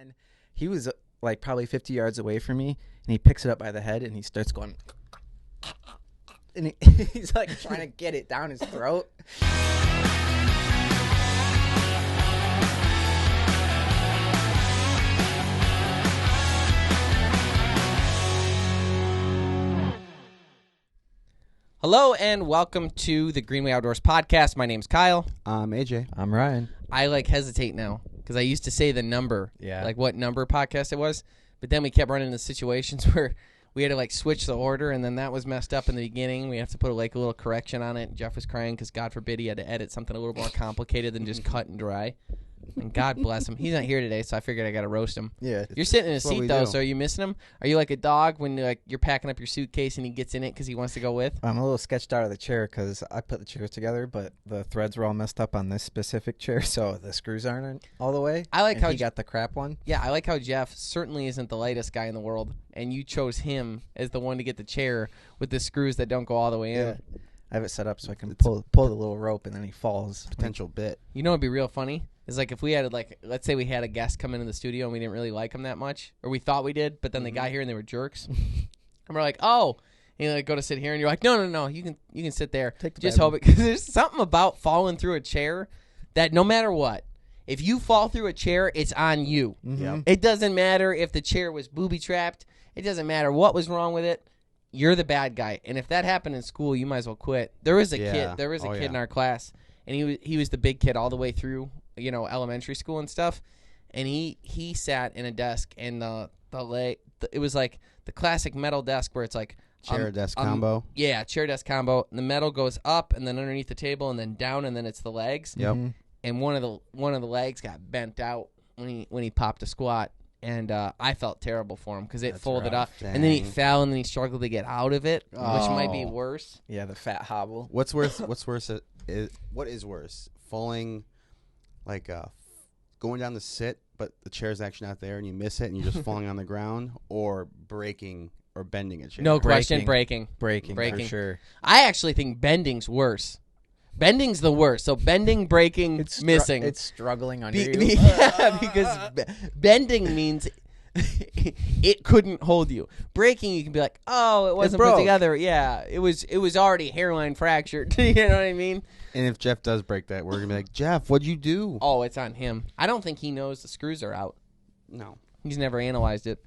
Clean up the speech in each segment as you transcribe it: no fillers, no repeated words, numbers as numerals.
And he was like probably 50 yards away from me, and he picks it up by the head, and he starts going, and he's like trying to get it down his throat. Hello and welcome to the Greenway Outdoors podcast. My name's Kyle. I'm AJ. I'm Ryan. I hesitate now because I used to say the number, like what number podcast it was, but then we kept running into situations where we had to switch the order, and then that was messed up in the beginning. We have to put a little correction on it. Jeff was crying because God forbid he had to edit something a little more complicated than just cut and dry. And God bless him. He's not here today, so I figured I got to roast him. Yeah. You're sitting in a seat, though, so are you missing him? Are you like a dog when you're packing up your suitcase and he gets in it because he wants to go with? I'm a little sketched out of the chair because I put the chairs together, but the threads were all messed up on this specific chair, so the screws aren't all the way. I like how he got the crap one. Yeah, I like how Jeff certainly isn't the lightest guy in the world, and you chose him as the one to get the chair with the screws that don't go all the way in. Yeah. I have it set up so I can pull the little rope, and then he falls. Potential bit. You know what'd be real funny? Is if we had let's say we had a guest come into the studio and we didn't really like him that much, or we thought we did, but then they got here and they were jerks, and we're like, oh, and you go to sit here, and you're like, no, you can sit there. Just hope it, because there's something about falling through a chair that no matter what, if you fall through a chair, it's on you. Mm-hmm. It doesn't matter if the chair was booby trapped. It doesn't matter what was wrong with it. You're the bad guy, and if that happened in school, you might as well quit. There was a kid. There was a kid in our class, and he was the big kid all the way through, elementary school and stuff, and he sat in a desk, and it was like the classic metal desk where it's like chair desk combo. Yeah, chair desk combo. And the metal goes up and then underneath the table and then down and then it's the legs. Yep. And one of the legs got bent out when he popped a squat. And I felt terrible for him because it folded up. Dang. And then he fell, and then he struggled to get out of it, which might be worse. Yeah, the fat hobble. What's worse? What is worse? Falling, going down the sit, but the chair's actually not there, and you miss it, and you're just falling on the ground, or breaking or bending a chair. No question, breaking for sure. I actually think bending's worse. Bending's the worst. So bending, breaking, missing. It's struggling under you. Yeah, because bending means it couldn't hold you. Breaking, you can be like, oh, it wasn't put together. Yeah, it was already hairline fractured. You know what I mean? And if Jeff does break that, we're going to be like, Jeff, what'd you do? Oh, it's on him. I don't think he knows the screws are out. No. He's never analyzed it.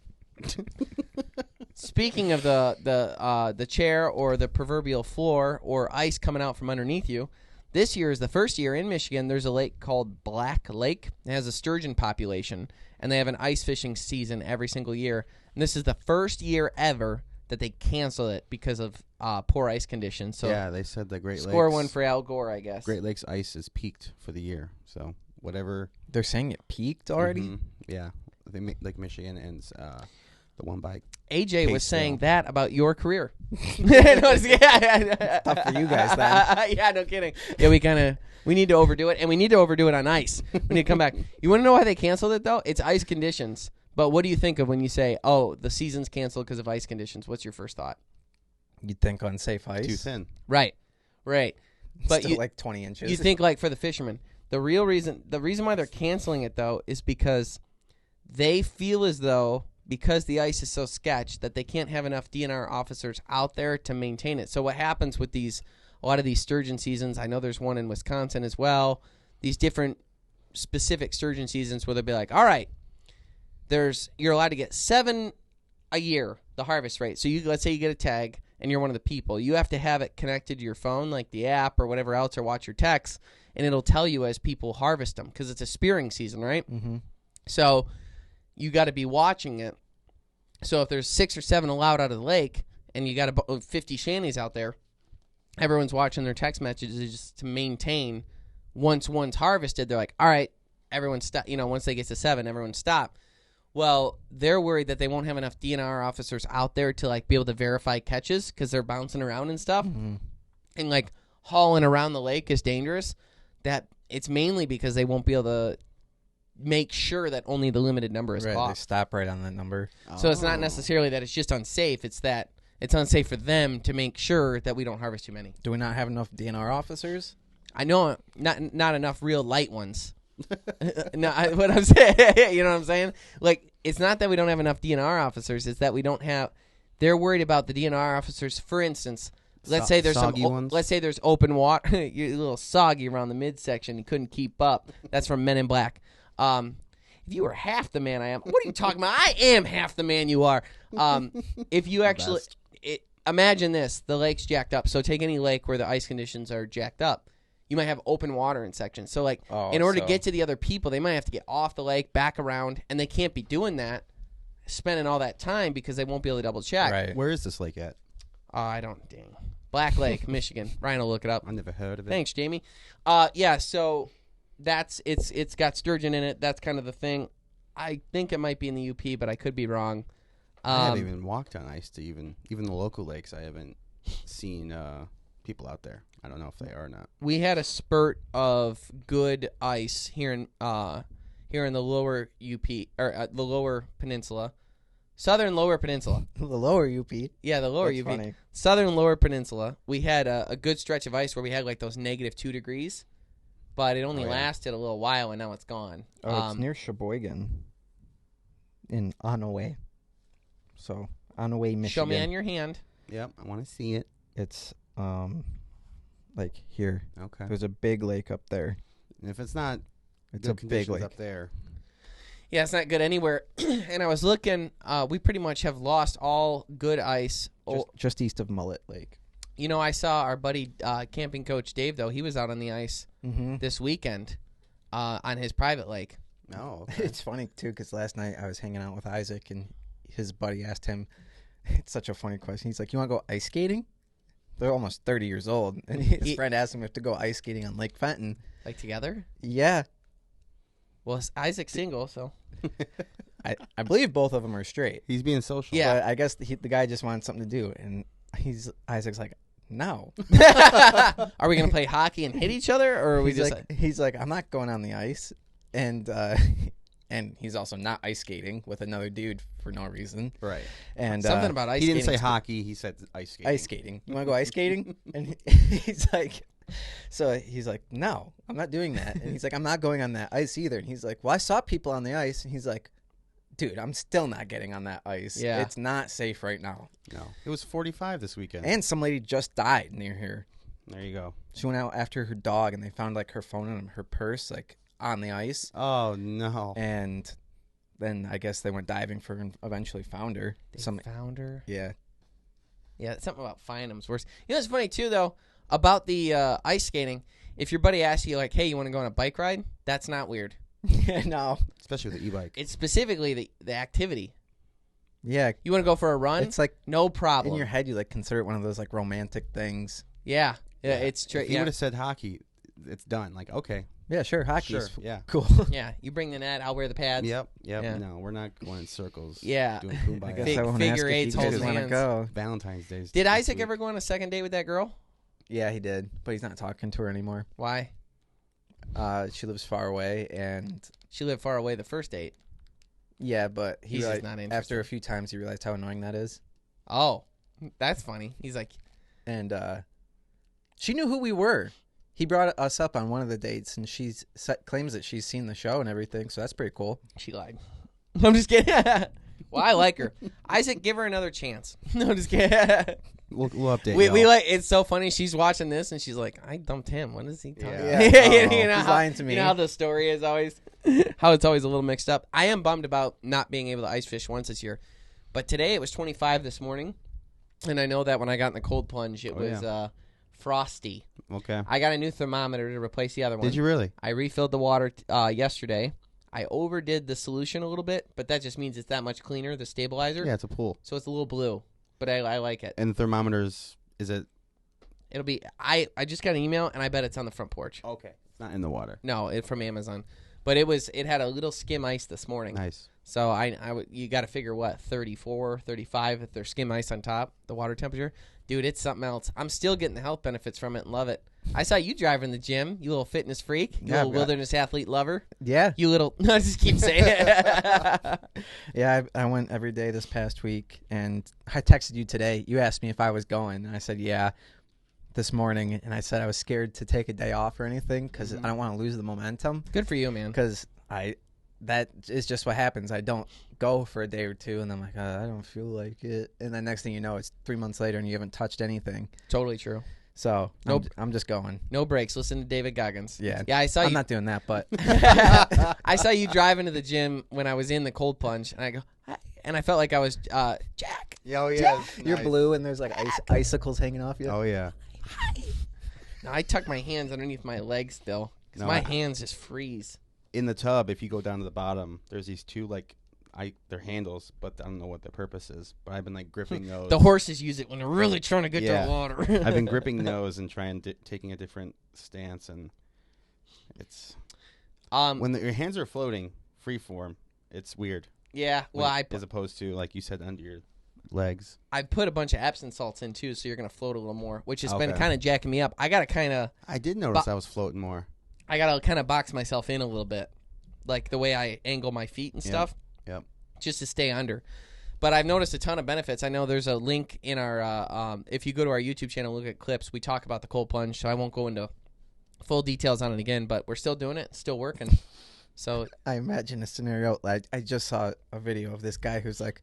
Speaking of the chair or the proverbial floor or ice coming out from underneath you, this year is the first year in Michigan there's a lake called Black Lake. It has a sturgeon population, and they have an ice fishing season every single year. And this is the first year ever that they cancel it because of poor ice conditions. So yeah, they said the Great Lakes. Score one for Al Gore, I guess. Great Lakes ice is peaked for the year. So whatever. They're saying it peaked already? Mm-hmm. Yeah. Lake Michigan and the one by AJ was saying that about your career. Tough for you guys then. Yeah, no kidding. Yeah, we need to overdo it, and we need to overdo it on ice. We need to come back. You want to know why they canceled it, though? It's ice conditions. But what do you think of when you say, oh, the season's canceled because of ice conditions? What's your first thought? You'd think unsafe ice. Too thin. Right. But still like 20 inches. You think for the fishermen. The reason why they're canceling it, though, is because they feel as though, because the ice is so sketch, that they can't have enough DNR officers out there to maintain it. So what happens with a lot of these sturgeon seasons, I know there's one in Wisconsin as well, these different specific sturgeon seasons where they'll be like, all right, you're allowed to get 7 a year, the harvest rate. So let's say you get a tag and you're one of the people. You have to have it connected to your phone, like the app or whatever else, or watch your texts, and it'll tell you as people harvest them because it's a spearing season, right? Mm-hmm. So you got to be watching it. So if there's 6 or 7 allowed out of the lake and you got 50 shanties out there, everyone's watching their text messages just to maintain. Once one's harvested, they're like, all right, everyone stop. Once they get to 7, everyone stop. Well, they're worried that they won't have enough DNR officers out there to be able to verify catches because they're bouncing around and stuff. Mm-hmm. And hauling around the lake is dangerous. That it's mainly because they won't be able to make sure that only the limited number is caught. They stop right on that number. So it's not necessarily that it's just unsafe. It's that it's unsafe for them to make sure that we don't harvest too many. Do we not have enough DNR officers? I know not enough real light ones. No, what I'm saying, you know what I'm saying? Like, it's not that we don't have enough DNR officers. It's that we don't have. They're worried about the DNR officers. For instance, let's say there's let's say there's open water. You're a little soggy around the midsection. You couldn't keep up. That's from Men in Black. If you were half the man I am, what are you talking about? I am half the man you are. If you actually imagine this, the lake's jacked up. So take any lake where the ice conditions are jacked up. You might have open water in sections. So, like, in order to get to the other people, they might have to get off the lake, back around, and they can't be doing that, spending all that time because they won't be able to double check. Right. Where is this lake at? Dang. Black Lake, Michigan. Ryan will look it up. I never heard of it. Thanks, Jamie. Yeah, so it's got sturgeon in it. That's kind of the thing. I think it might be in the UP, but I could be wrong. I haven't even walked on ice to even the local lakes. I haven't seen people out there. I don't know if they are or not. We had a spurt of good ice here in the lower UP or the lower peninsula, southern lower peninsula. The lower UP. Yeah, the lower That's UP, funny. southern lower peninsula. We had a good stretch of ice where we had like those -2 degrees, but it only lasted a little while and now it's gone. Oh, it's near Sheboygan, in Onaway. So Onaway, Michigan. Show me on your hand. Yep, I want to see it. It's like here. Okay. There's a big lake up there. And if it's not It's good a big conditions lake up there. Yeah, it's not good anywhere. And I was looking. We pretty much have lost all good ice. Just east of Mullet Lake. You know, I saw our buddy camping coach Dave, though. He was out on the ice this weekend on his private lake. No. Okay. It's funny, too, because last night I was hanging out with Isaac, and his buddy asked him, it's such a funny question. He's like, you want to go ice skating? They're almost 30 years old. And his friend asked him if to go ice skating on Lake Fenton. Like together? Yeah. Well, Isaac's single, so. I believe both of them are straight. He's being social. Yeah. But I guess the guy just wanted something to do. And Isaac's like, no. Are we going to play hockey and hit each other? Or are we he's like, I'm not going on the ice. And he's also not ice skating with another dude for no reason. Right. And something about ice he skating. didn't say hockey. He said ice skating. Ice skating. You want to go ice skating? And he's like, no, I'm not doing that. And he's like, I'm not going on that ice either. And he's like, well, I saw people on the ice. And he's like, dude, I'm still not getting on that ice. Yeah. It's not safe right now. No. It was 45 this weekend. And some lady just died near here. There you go. She went out after her dog, and they found like her phone and her purse like on the ice. Oh, no. And then I guess they went diving for her and eventually found her. Found her? Yeah. Yeah, something about finding them's worse. You know what's funny, too, though, about the ice skating? If your buddy asks you, like, hey, you want to go on a bike ride? That's not weird. No. Especially with the e-bike. It's specifically the activity. Yeah. You want to go for a run? It's like no problem. in your head, you like consider it one of those like romantic things. Yeah. It's true. If you would have said hockey, it's done. Like, okay. Yeah, sure. Hockey's yeah. cool. Yeah, you bring the net, I'll wear the pads. Yep. Yeah. No, we're not going in circles. Yeah. Doing I kumbaya. guess I won't ask Figure if eights, you guys holding want to hands. go. Valentine's Day. Did Isaac ever go on a second date with that girl? Yeah, he did, but he's not talking to her anymore. Why? She lives far away, and She lived far away the first date. yeah, but He's just not interested. after a few times he realized how annoying that is, Oh, that's funny. He's like, and she knew who we were. He brought us up on one of the dates, and she claims that she's seen the show and everything, so that's pretty cool. she lied. I'm just kidding. Well, I like her. Isaac, give her another chance. No, I'm just kidding. We'll update. We like. It's so funny. She's watching this and she's like, "I dumped him. What is he talking Yeah. about?" Yeah. You know He's how, lying to me. You know how the story is always, how it's always a little mixed up. I am bummed about not being able to ice fish once this year, but today it was 25 this morning, and I know that when I got in the cold plunge, it was frosty. Okay. I got a new thermometer to replace the other one. Did you really? I refilled the water yesterday. I overdid the solution a little bit, but that just means it's that much cleaner, the stabilizer. Yeah, it's a pool. So it's a little blue, but I like it. And thermometers, is it? It'll be. I just got an email, and I bet it's on the front porch. Okay. It's not in the water. No, it's from Amazon, but it had a little skim ice this morning. Nice. So you got to figure what 34, 35 if there's skim ice on top, the water temperature. Dude, it's something else. I'm still getting the health benefits from it and love it. I saw you driving the gym, you little fitness freak, you little wilderness athlete lover. Yeah. You little. No, just keep saying it. Yeah, I went every day this past week, and I texted you today. You asked me if I was going, and I said yeah. this morning, and I said I was scared to take a day off or anything because I don't want to lose the momentum. Good for you, man. Because that is just what happens. I don't go for a day or two, and I'm like, I don't feel like it. And then next thing you know, it's 3 months later, and you haven't touched anything. Totally true. So I'm just going. No breaks. Listen to David Goggins. Yeah. I saw you. I'm not doing that, but I saw you driving to the gym when I was in the cold plunge, and I go, hi. And I felt like I was Jack. Oh yeah, you're blue, and there's like icicles hanging off you. Oh yeah. Now, I tuck my hands underneath my legs still, because my hands just freeze. In the tub, if you go down to the bottom, there's these two they're handles, but I don't know what their purpose is. But I've been like gripping those. The horses use it when they're really trying to get to the water. I've been gripping those and taking a different stance, and it's when your hands are floating free form, it's weird. Yeah, well, as opposed to like you said under your legs. I put a bunch of Epsom salts in too, so you're gonna float a little more, which has been kind of jacking me up. I did notice I was floating more. I gotta kind of box myself in a little bit, like the way I angle my feet and stuff. Yep. Just to stay under. But I've noticed a ton of benefits. I know there's a link in our if you go to our YouTube channel, look at clips, we talk about the cold plunge, so I won't go into full details on it again, but we're still doing it, it's still working. So I imagine a scenario. I just saw a video of this guy who's like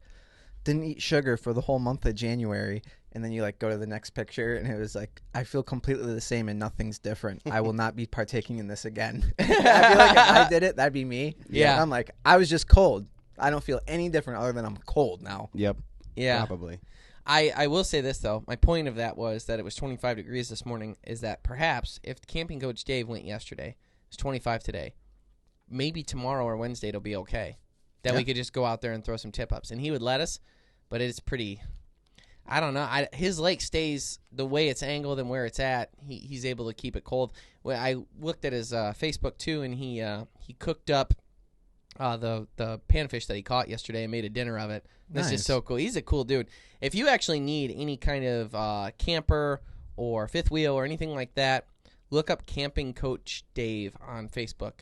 didn't eat sugar for the whole month of January, and then you like go to the next picture, and it was like, I feel completely the same and nothing's different. I will not be partaking in this again. I feel like if I did it, that'd be me. Yeah. I'm like, I was just cold. I don't feel any different other than I'm cold now. Yep. Yeah. Probably. I will say this, though. My point of that was that it was 25 degrees this morning, is that perhaps if camping coach Dave went yesterday, it's 25 today, maybe tomorrow or Wednesday it'll be okay. That we could just go out there and throw some tip-ups. And he would let us, but it's pretty... I don't know. His lake stays the way it's angled and where it's at. He's able to keep it cold. Well, I looked at his Facebook, too, and he cooked up the panfish that he caught yesterday and made a dinner of it. This is so cool. He's a cool dude. If you actually need any kind of camper or fifth wheel or anything like that, look up Camping Coach Dave on Facebook.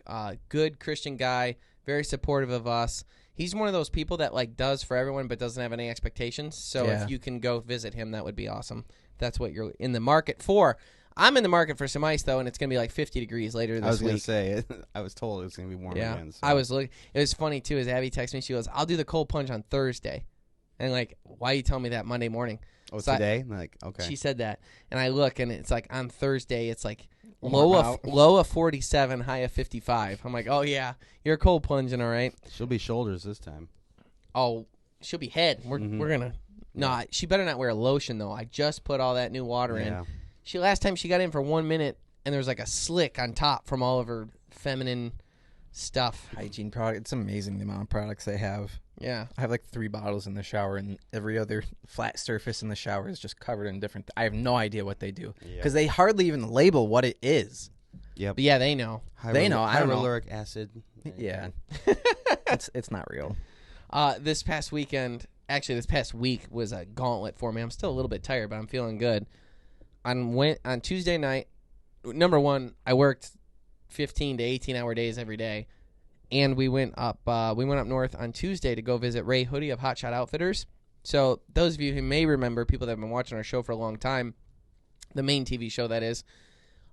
Good Christian guy, very supportive of us. He's one of those people that like does for everyone but doesn't have any expectations. So if you can go visit him, that would be awesome. That's what you're in the market for. I'm in the market for some ice, though, and it's going to be like 50 degrees later this week. I was going to say, I was told it was going to be warm again. So. I was looking. It was funny, too, as Abby texted me. She goes, I'll do the cold plunge on Thursday. And like, why are you telling me that Monday morning? Oh, so today? Like, okay. She said that. And I look, and it's like on Thursday, it's like low of 47, high of 55. I'm like, oh, yeah, you're cold plunging, all right. She'll be shoulders this time. Oh, she'll be head. We're going to. No, she better not wear lotion, though. I just put all that new water in. Last time she got in for 1 minute, and there was like a slick on top from all of her feminine stuff. Hygiene product. It's amazing the amount of products they have. Yeah. I have like 3 bottles in the shower, and every other flat surface in the shower is just covered in different... I have no idea what they do. Because they hardly even label what it is. Yep. But yeah, they know. They know. I don't know. Hyaluronic acid. Yeah. It's not real. This past week was a gauntlet for me. I'm still a little bit tired, but I'm feeling good. On Tuesday night, number one, I worked 15 to 18-hour days every day, and we went up north on Tuesday to go visit Ray Hoody of Hotshot Outfitters. So those of you who may remember, people that have been watching our show for a long time, the main TV show that is,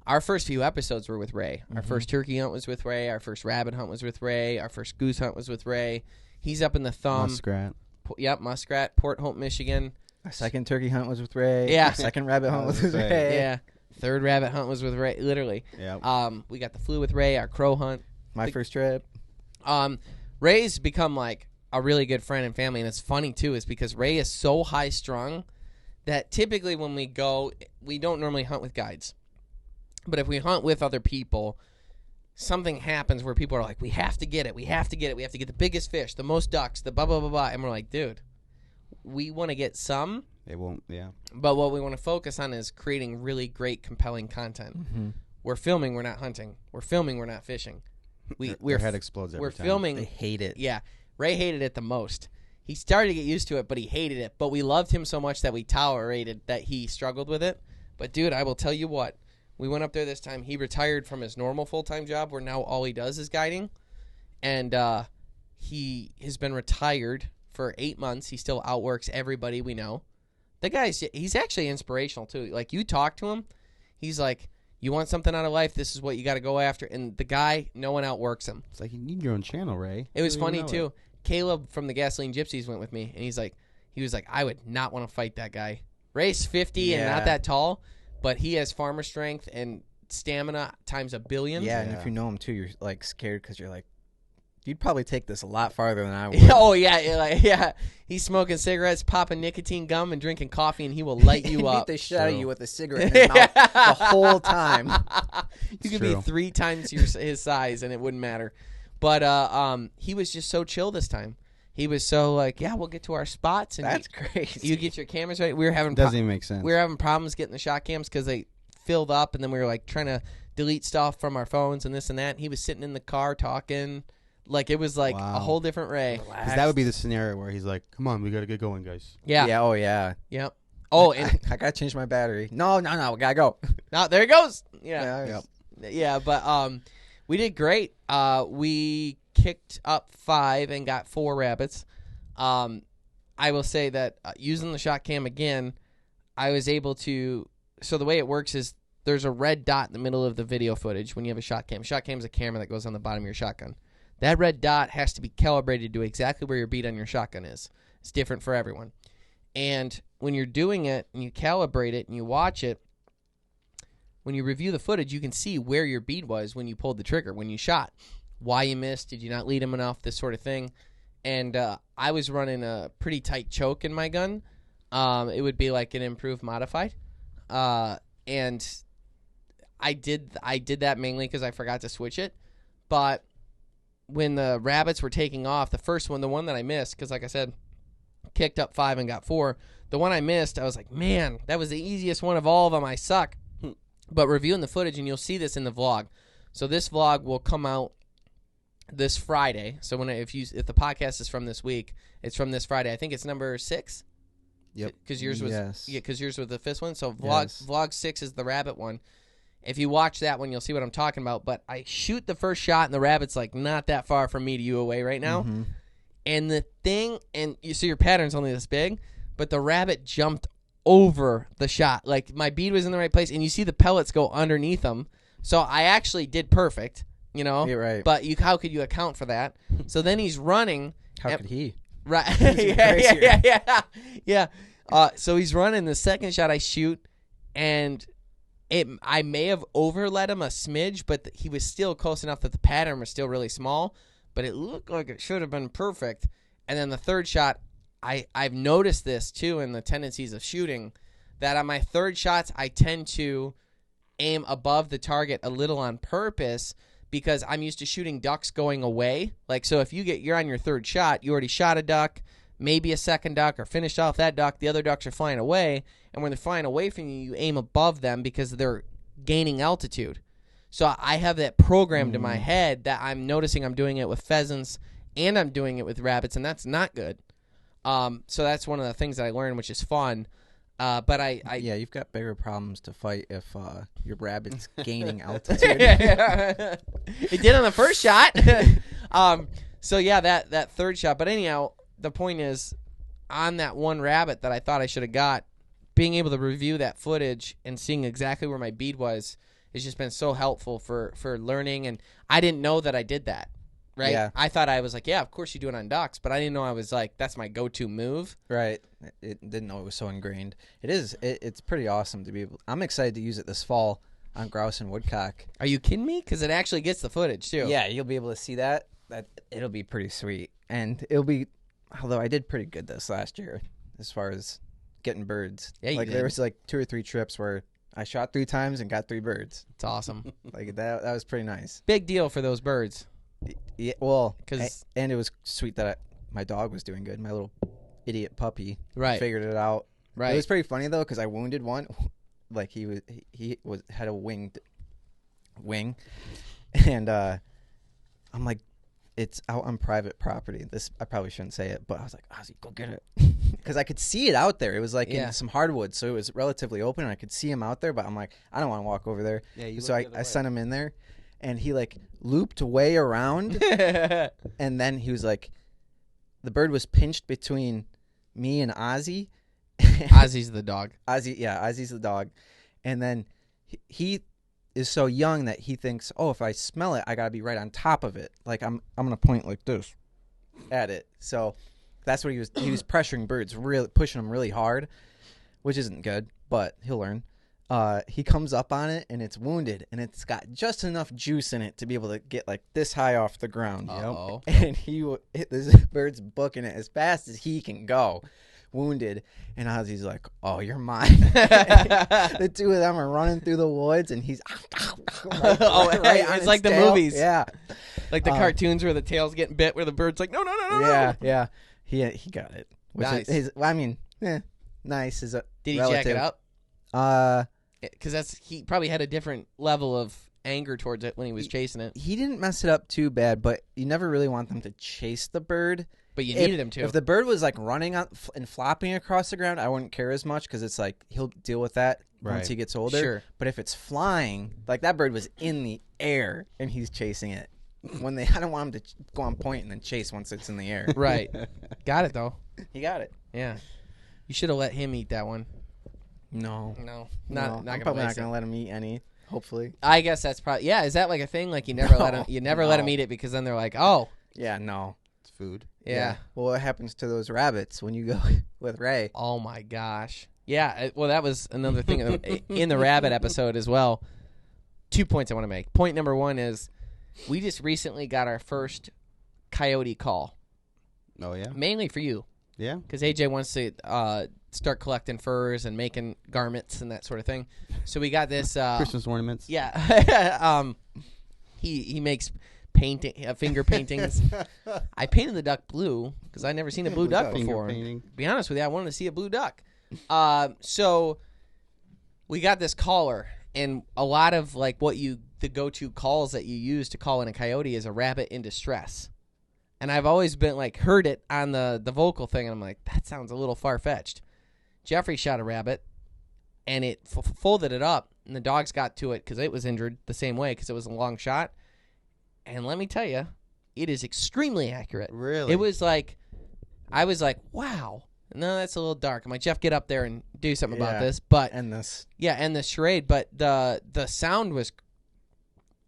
our first few episodes were with Ray. Our first turkey hunt was with Ray. Our first rabbit hunt was with Ray. Our first goose hunt was with Ray. He's up in the Thumb. Muskrat. Muskrat, Port Hope, Michigan. Our second turkey hunt was with Ray. Yeah. Our second rabbit hunt was with Ray. Yeah. Third rabbit hunt was with Ray, literally. Yeah. We got the flu with Ray, our crow hunt. My first trip. Ray's become like a really good friend and family, and it's funny too, is because Ray is so high strung that typically when we go, we don't normally hunt with guides. But if we hunt with other people, something happens where people are like, we have to get it. We have to get the biggest fish, the most ducks, the blah, blah, blah, blah. And we're like, dude, we want to get some. They won't, yeah. But what we want to focus on is creating really great, compelling content. Mm-hmm. We're filming, we're not hunting. We're filming, we're not fishing. Their head explodes every time. We're filming. They hate it. Yeah. Ray hated it the most. He started to get used to it, but he hated it. But we loved him so much that we tolerated that he struggled with it. But, dude, I will tell you what. We went up there this time. He retired from his normal full-time job where now all he does is guiding. And he has been retired for 8 months. He still outworks everybody we know. The guy's, he's actually inspirational, too. Like, you talk to him, He's like, you want something out of life, this is what you got to go after. And the guy, no one outworks him. It's like you need your own channel, Ray. It was funny too. Caleb from the Gasoline Gypsies went with me, and he was like, I would not want to fight that guy. Ray's 50 and not that tall, but he has farmer strength and stamina times a billion. Yeah, and if you know him too, you're like scared because you're like, you'd probably take this a lot farther than I would. Oh yeah. He's smoking cigarettes, popping nicotine gum, and drinking coffee, and he will light you up. Beat the shit out of you with a cigarette in his mouth the whole time. You could be 3 times his size, and it wouldn't matter. But he was just so chill this time. He was so like, yeah, we'll get to our spots. And that's crazy. You get your cameras right. We were having doesn't even make sense. We were having problems getting the shot cams because they filled up, and then we were like trying to delete stuff from our phones and this and that. And he was sitting in the car talking. Like, it was like a whole different Ray. Because that would be the scenario where he's like, come on, we got to get going, guys. Yeah. Yeah, oh, yeah. Yep. Oh, and I got to change my battery. No, we got to go. No, there he goes. Yeah. Yeah, but we did great. We kicked up 5 and got 4 rabbits. I will say that using the shot cam again, I was able to... So the way it works is there's a red dot in the middle of the video footage when you have a shot cam. Shot cam is a camera that goes on the bottom of your shotgun. That red dot has to be calibrated to exactly where your bead on your shotgun is. It's different for everyone. And when you're doing it and you calibrate it and you watch it, when you review the footage, you can see where your bead was when you pulled the trigger, when you shot. Why you missed, did you not lead him enough, this sort of thing. And I was running a pretty tight choke in my gun. It would be like an improved modified. And I did that mainly because I forgot to switch it. But when the rabbits were taking off, the first one, the one that I missed, because like I said, kicked up 5 and got 4. The one I missed, I was like, man, that was the easiest one of all of them. I suck. But reviewing the footage, and you'll see this in the vlog. So this vlog will come out this Friday. So if the podcast is from this week, it's from this Friday. I think it's number 6. Yep. Because yours was because yours was the 5th one. So Yes. vlog 6 is the rabbit one. If you watch that one, you'll see what I'm talking about. But I shoot the first shot, and the rabbit's like not that far from me to you away right now. Mm-hmm. And the thing, and you see your pattern's only this big, but the rabbit jumped over the shot. Like, my bead was in the right place, and you see the pellets go underneath them. So I actually did perfect, you know? You're right. But how could you account for that? So then he's running. How could he? Right. Yeah. So he's running. The second shot I shoot, and I may have overlet him a smidge, but he was still close enough that the pattern was still really small. But it looked like it should have been perfect. And then the third shot, I've noticed this too in the tendencies of shooting, that on my third shots I tend to aim above the target a little on purpose because I'm used to shooting ducks going away. Like, so if you're on your third shot, you already shot a duck, maybe a second duck, or finished off that duck, the other ducks are flying away, and when they're flying away from you, you aim above them because they're gaining altitude. So I have that programmed in my head that I'm noticing I'm doing it with pheasants and I'm doing it with rabbits, and that's not good. So that's one of the things that I learned, which is fun. But yeah, you've got bigger problems to fight if your rabbit's gaining altitude. It did on the first shot. So yeah, that third shot. But anyhow, the point is, on that one rabbit that I thought I should have got, being able to review that footage and seeing exactly where my bead was has just been so helpful for learning. And I didn't know that I did that. Right? Yeah. I thought I was like, yeah, of course you do it on ducks, but I didn't know I was like, that's my go-to move. Right. It didn't know it was so ingrained. It is. It's pretty awesome to be able. I'm excited to use it this fall on grouse and woodcock. Are you kidding me? Because it actually gets the footage too. Yeah, you'll be able to see that. It'll be pretty sweet, and it'll be. Although I did pretty good this last year as far as getting birds. Yeah, you did. There was like 2 or 3 trips where I shot 3 times and got 3 birds. It's awesome. Like that was pretty nice. Big deal for those birds. Yeah, well, 'Cause- and it was sweet that my dog was doing good. My little idiot puppy Right. figured it out. Right. It was pretty funny though because I wounded one, like he had a winged wing, and I'm like, it's out on private property. This I probably shouldn't say it, but I was like, Ozzy, go get it, because I could see it out there. It was like in some hardwood, so it was relatively open, and I could see him out there. But I'm like, I don't want to walk over there. Yeah, so I sent him in there. And he, like, looped way around, and then he was like, the bird was pinched between me and Ozzy. Ozzy's the dog. Ozzy's the dog. And then he is so young that he thinks, oh, if I smell it, I gotta be right on top of it. Like I'm gonna point like this at it. So that's what he was pressuring birds, really pushing them really hard, which isn't good, but he'll learn. He comes up on it and it's wounded and it's got just enough juice in it to be able to get like this high off the ground. Uh-oh. And this bird's booking it as fast as he can go, wounded. And Ozzy's like, oh, you're mine. The two of them are running through the woods and he's it's like the movies. Yeah. Like the cartoons where the tail's getting bit where the bird's like, no. Yeah. He got it. Nice. Nice is a Did he relative. jack it up? Because he probably had a different level of anger towards it when he was chasing it. He didn't mess it up too bad, but you never really want them to chase the bird. But you needed him to. If the bird was like running on and flopping across the ground, I wouldn't care as much because it's like he'll deal with that once he gets older. Sure. But if it's flying, like that bird was in the air and he's chasing it. I don't want him to go on point and then chase once it's in the air. Right. Got it though. He got it. Yeah. You should have let him eat that one. No. Not I'm probably not gonna let him eat any. Hopefully. I guess that's probably is that like a thing? Like you never let him eat it because then they're like, oh. Yeah, no. It's food. Yeah. Well, what happens to those rabbits when you go with Ray? Oh my gosh. Yeah. Well, that was another thing in the rabbit episode as well. 2 points I want to make. Point number one is we just recently got our first coyote call. Oh yeah. Mainly for you. Yeah. Because AJ wants to start collecting furs and making garments and that sort of thing. So we got this Christmas ornaments. Yeah. He makes finger paintings. I painted the duck blue because I never seen a blue duck before. To be honest with you, I wanted to see a blue duck. So we got this caller, and a lot of like the go-to calls that you use to call in a coyote is a rabbit in distress. And I've always been like heard it on the vocal thing, and I'm like, that sounds a little far-fetched. Jeffrey shot a rabbit, and it folded it up, and the dogs got to it because it was injured the same way because it was a long shot. And let me tell you, it is extremely accurate. Really? It was like, I was like, wow. No, that's a little dark. I'm like, Jeff, get up there and do something about this. But end this. Yeah, end this charade. But the sound was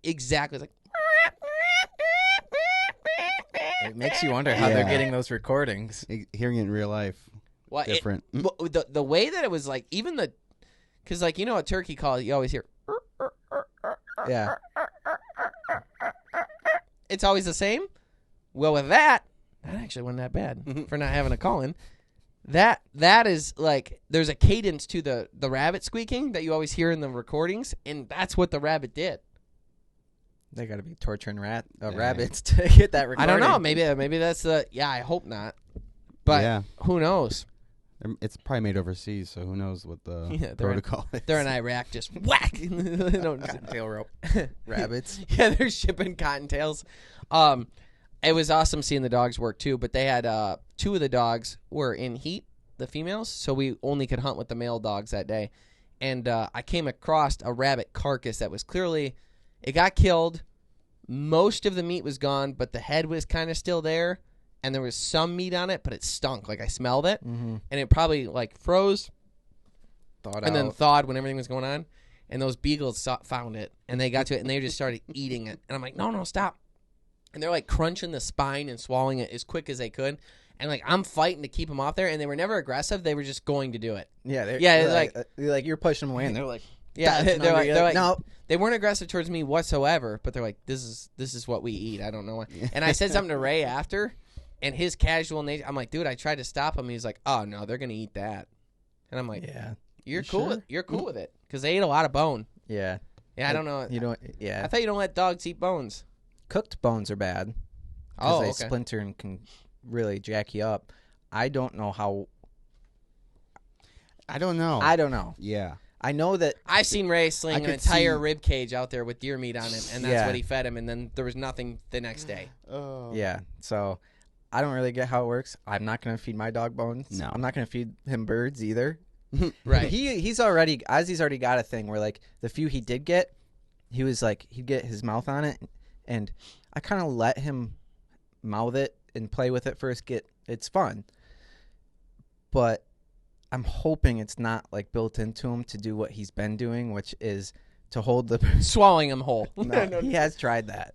exactly like. It makes you wonder how they're getting those recordings. Hearing it in real life, different. The way that it was like, even because like, you know, a turkey call, you always hear. Yeah. It's always the same. Well, with that actually wasn't that bad for not having a call in. That is like, there's a cadence to the rabbit squeaking that you always hear in the recordings, and that's what the rabbit did. They got to be torturing rabbits to get that recording. I don't know. Maybe that's the. Yeah, I hope not. But who knows? It's probably made overseas, so who knows what the protocol is. They're in Iraq, just whack. Cottontail rope rabbits. Yeah, they're shipping cottontails. It was awesome seeing the dogs work too, but they had two of the dogs were in heat, the females, so we only could hunt with the male dogs that day. And I came across a rabbit carcass that was clearly, it got killed. Most of the meat was gone, but the head was kind of still there. And there was some meat on it, but it stunk. Like I smelled it, and it probably like froze, then thawed when everything was going on. And those beagles found it, and they got to it, and they just started eating it. And I'm like, no, stop! And they're like crunching the spine and swallowing it as quick as they could. And like I'm fighting to keep them off there, and they were never aggressive. They were just going to do it. Yeah, they're like you're pushing them away, and they're like, they're like, no. They weren't aggressive towards me whatsoever, but they're like, this is what we eat. I don't know why. And I said something to Ray after. And his casual nature, I'm like, dude, I tried to stop him. He's like, oh no, they're gonna eat that. And I'm like, yeah, you're cool. You're cool with it because they ate a lot of bone. Yeah. Yeah, I don't know. You don't. Yeah. I thought you don't let dogs eat bones. Cooked bones are bad. Oh, they splinter and can really jack you up. I don't know how. I don't know. Yeah. I know that I've seen Ray sling an entire rib cage out there with deer meat on it, and that's what he fed him. And then there was nothing the next day. Oh. Yeah. So. I don't really get how it works. I'm not going to feed my dog bones. No. I'm not going to feed him birds either. Right. He's already got a thing where like the few he did get, he was like he'd get his mouth on it, and I kind of let him mouth it and play with it first. It's fun, but I'm hoping it's not like built into him to do what he's been doing, which is to hold the swallowing them whole. No, he has tried that,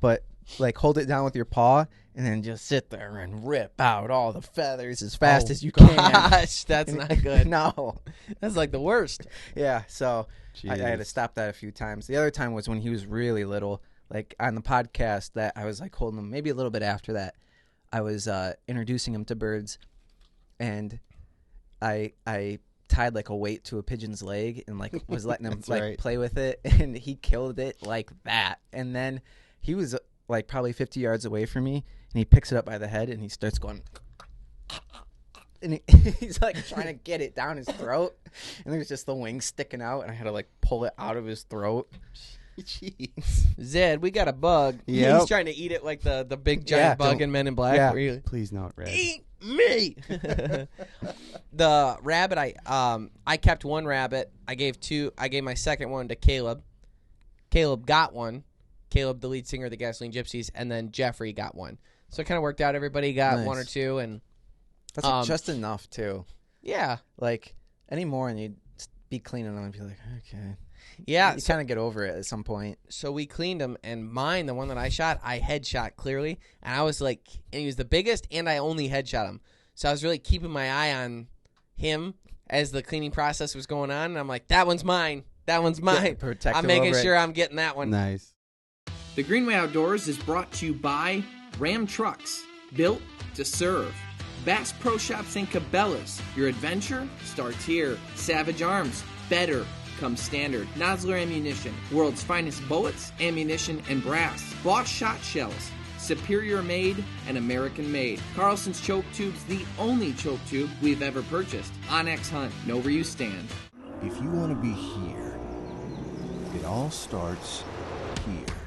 but like hold it down with your paw and then just sit there and rip out all the feathers as fast as you can. Gosh, that's not good. No, that's like the worst. Yeah, so I had to stop that a few times. The other time was when he was really little, like on the podcast that I was like holding him. Maybe a little bit after that, I was introducing him to birds, and I tied like a weight to a pigeon's leg and like was letting him like play with it, and he killed it like that. And then he was like probably 50 yards away from me, and he picks it up by the head and he starts going, and he's like trying to get it down his throat, and there's just the wings sticking out, and I had to like pull it out of his throat. Jeez. Zed, we got a bug. Yep. He's trying to eat it like the big giant bug in Men in Black. Yeah. Please not red. Eat me. The rabbit, I kept one rabbit. I gave my second one to Caleb. Caleb got one. Caleb, the lead singer of the Gasoline Gypsies, and then Jeffrey got one. So it kind of worked out. Everybody got one or two, and that's just enough too. Yeah. Like any more, and you'd be cleaning them and be like, okay. Yeah, you kind of get over it at some point. So we cleaned him, and mine, the one that I shot, I headshot clearly, and I was like, and he was the biggest, and I only headshot him. So I was really keeping my eye on him as the cleaning process was going on, and I'm like, that one's mine. That one's mine. I'm making sure I'm getting that one. Nice. The Greenway Outdoors is brought to you by Ram Trucks, built to serve. Bass Pro Shops and Cabela's. Your adventure starts here. Savage Arms. Better comes standard. Nosler Ammunition. World's finest bullets, ammunition, and brass. Boss Shot Shells. Superior made and American made. Carlson's Choke Tubes, the only choke tube we've ever purchased. Onyx Hunt. Know where you stand. If you want to be here, it all starts here.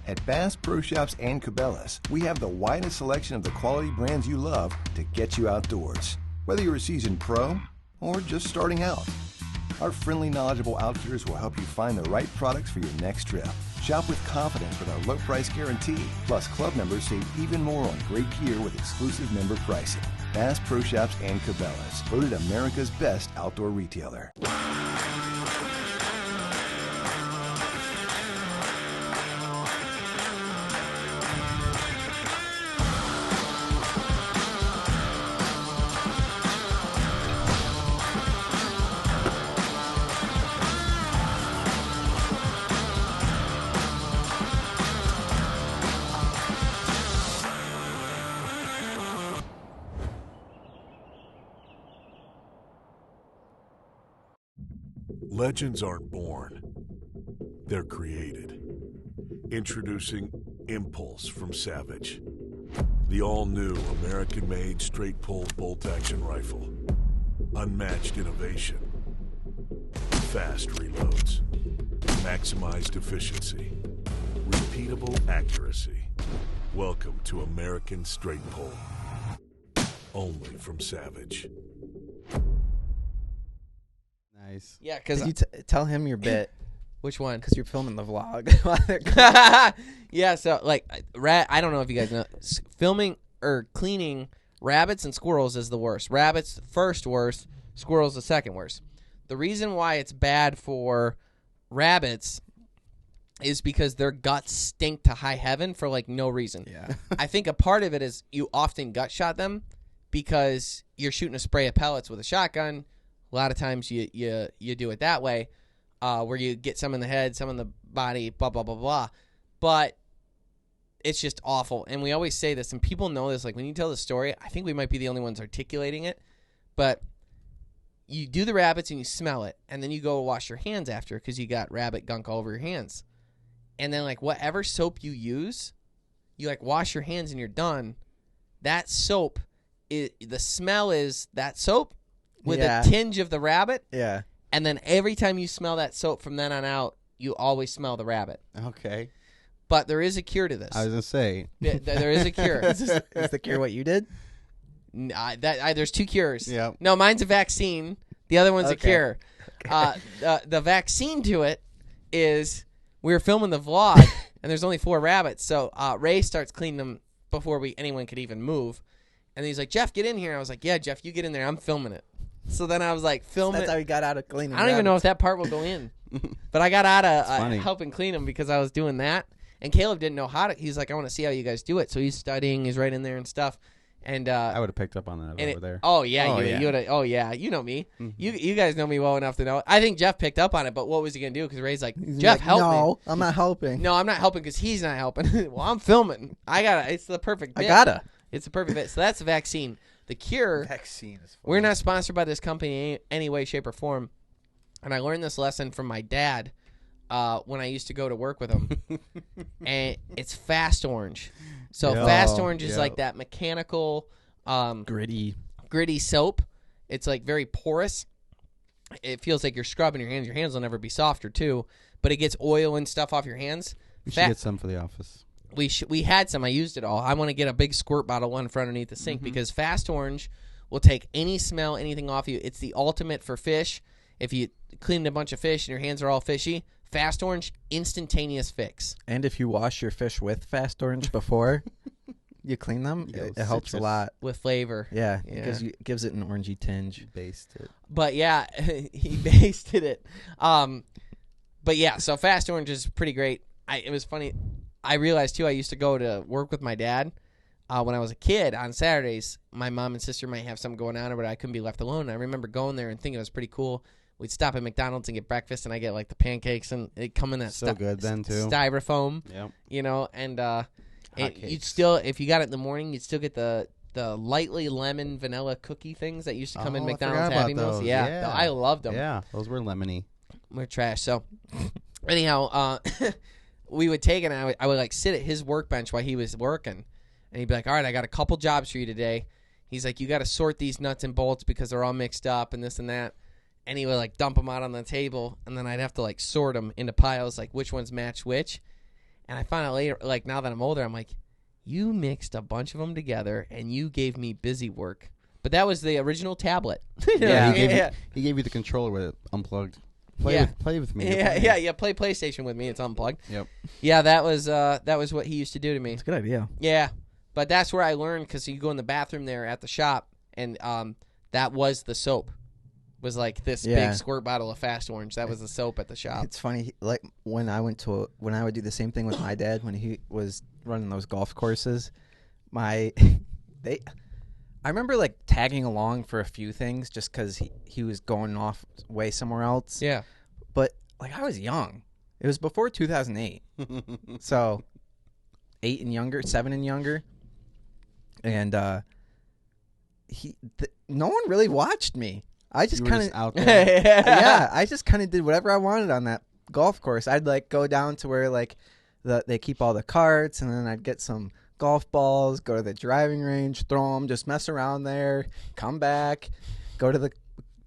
At Bass Pro Shops and Cabela's, we have the widest selection of the quality brands you love to get you outdoors. Whether you're a seasoned pro or just starting out, our friendly, knowledgeable outfitters will help you find the right products for your next trip. Shop with confidence with our low price guarantee. Plus, club members save even more on great gear with exclusive member pricing. Bass Pro Shops and Cabela's, voted America's best outdoor retailer. Legends aren't born, they're created. Introducing Impulse from Savage, the all-new American-made straight-pull bolt-action rifle. Unmatched innovation, fast reloads, maximized efficiency, repeatable accuracy. Welcome to American Straight Pull, only from Savage. Nice. Yeah, because Did you tell him your bit? Which one? Because you're filming the vlog. Yeah, so like I don't know if you guys know, filming or cleaning rabbits and squirrels is the worst. Rabbits first worst, squirrels the second worst. The reason why it's bad for rabbits is because their guts stink to high heaven for like no reason. Yeah. I think a part of it is you often gut shot them because you're shooting a spray of pellets with a shotgun. A lot of times you do it that way, where you get some in the head, some in the body, blah, blah, blah, blah. But it's just awful. And we always say this, and people know this. Like when you tell the story, I think we might be the only ones articulating it. But you do the rabbits and you smell it, and then you go wash your hands after because you got rabbit gunk all over your hands. And then like whatever soap you use, you like wash your hands and you're done. That soap, the smell is that soap with a tinge of the rabbit. Yeah. And then every time you smell that soap from then on out, you always smell the rabbit. Okay. But there is a cure to this. I was going to say. There is a cure. Is the cure what you did? There's two cures. Yep. No, mine's a vaccine. The other one's a cure. Okay. The vaccine to it is we were filming the vlog, and there's only 4 rabbits. So Ray starts cleaning them before anyone could even move. And he's like, Jeff, get in here. I was like, yeah, Jeff, you get in there. I'm filming it. So then I was like, film it. That's how he got out of cleaning. I don't even know if that part will go in. But I got out of funny. helping clean them because I was doing that. And Caleb didn't know how to. He's like, I want to see how you guys do it. So he's studying. He's right in there and stuff. And I would have picked up on that over there. Oh yeah, Oh, you would. Oh yeah, you know me. Mhm. You guys know me well enough to know. I think Jeff picked up on it, but what was he gonna do? Because Ray's like, He's Jeff, like, help me. No, I'm not helping. No, I'm not helping because he's not helping. Well, I'm filming. It's the perfect bit. I gotta. It's the perfect bit. So that's the vaccine. The cure. Vaccine is We're not sponsored by this company in any way, shape, or form. And I learned this lesson from my dad when I used to go to work with him. And it's Fast Orange. So Yeah. Fast Orange is Yeah. like that mechanical, gritty. soap. It's like very porous. It feels like you're scrubbing your hands. Your hands will never be softer too, but it gets oil and stuff off your hands. We should get some for the office. We had some. I used it all. I want to get a big squirt bottle one for underneath the sink because Fast Orange will take any smell, anything off you. It's the ultimate for fish. If you cleaned a bunch of fish and your hands are all fishy, Fast Orange, instantaneous fix. And if you wash your fish with Fast Orange before you clean them, it helps a citrus. lot. With flavor. Yeah, Yeah. it gives it an orangey tinge. Based it. But yeah, he basted it. But yeah, so Fast Orange is pretty great. It was funny. I realized too, I used to go to work with my dad when I was a kid on Saturdays. My mom and sister might have something going on, but I couldn't be left alone. I remember going there and thinking it was pretty cool. We'd stop at McDonald's and get breakfast, and I get like the pancakes, and it come in that So good then, too. styrofoam, Yep. and you'd Hotcakes. still, if you got it in the morning, you'd still get the lightly lemon vanilla cookie things that used to come in Oh, I McDonald's. forgot about Having those, those. yeah, Yeah. I loved them. Yeah, those were lemony. We're trash. So anyhow, we would take it, and I would like sit at his workbench while he was working, and he'd be like, all right, I got a couple jobs for you today. He's like, you got to sort these nuts and bolts because they're all mixed up and this and that. And he would like dump them out on the table, and then I'd have to like sort them into piles, like which ones match which. And I found out later, like now that I'm older, I'm like, you mixed a bunch of them together and you gave me busy work. But that was the original tablet. Yeah, he gave you the controller with it unplugged. Play with me. Yeah. Play PlayStation with me. It's unplugged. Yep. Yeah, that was what he used to do to me. It's a good idea. Yeah, but that's where I learned because you go in the bathroom there at the shop, and that was the soap. Was like this big squirt bottle of Fast Orange. That was the soap at the shop. It's funny, like when I would do the same thing with my dad when he was running those golf courses. I remember like tagging along for a few things just because he was going off way somewhere else. Yeah, but like I was young. It was before 2008, so 8 and younger, 7 and younger, and no one really watched me. I just kind of out there. yeah, I just kind of did whatever I wanted on that golf course. I'd like go down to where like they keep all the carts, and then I'd get some golf balls, go to the driving range, throw them, just mess around there, come back, go to the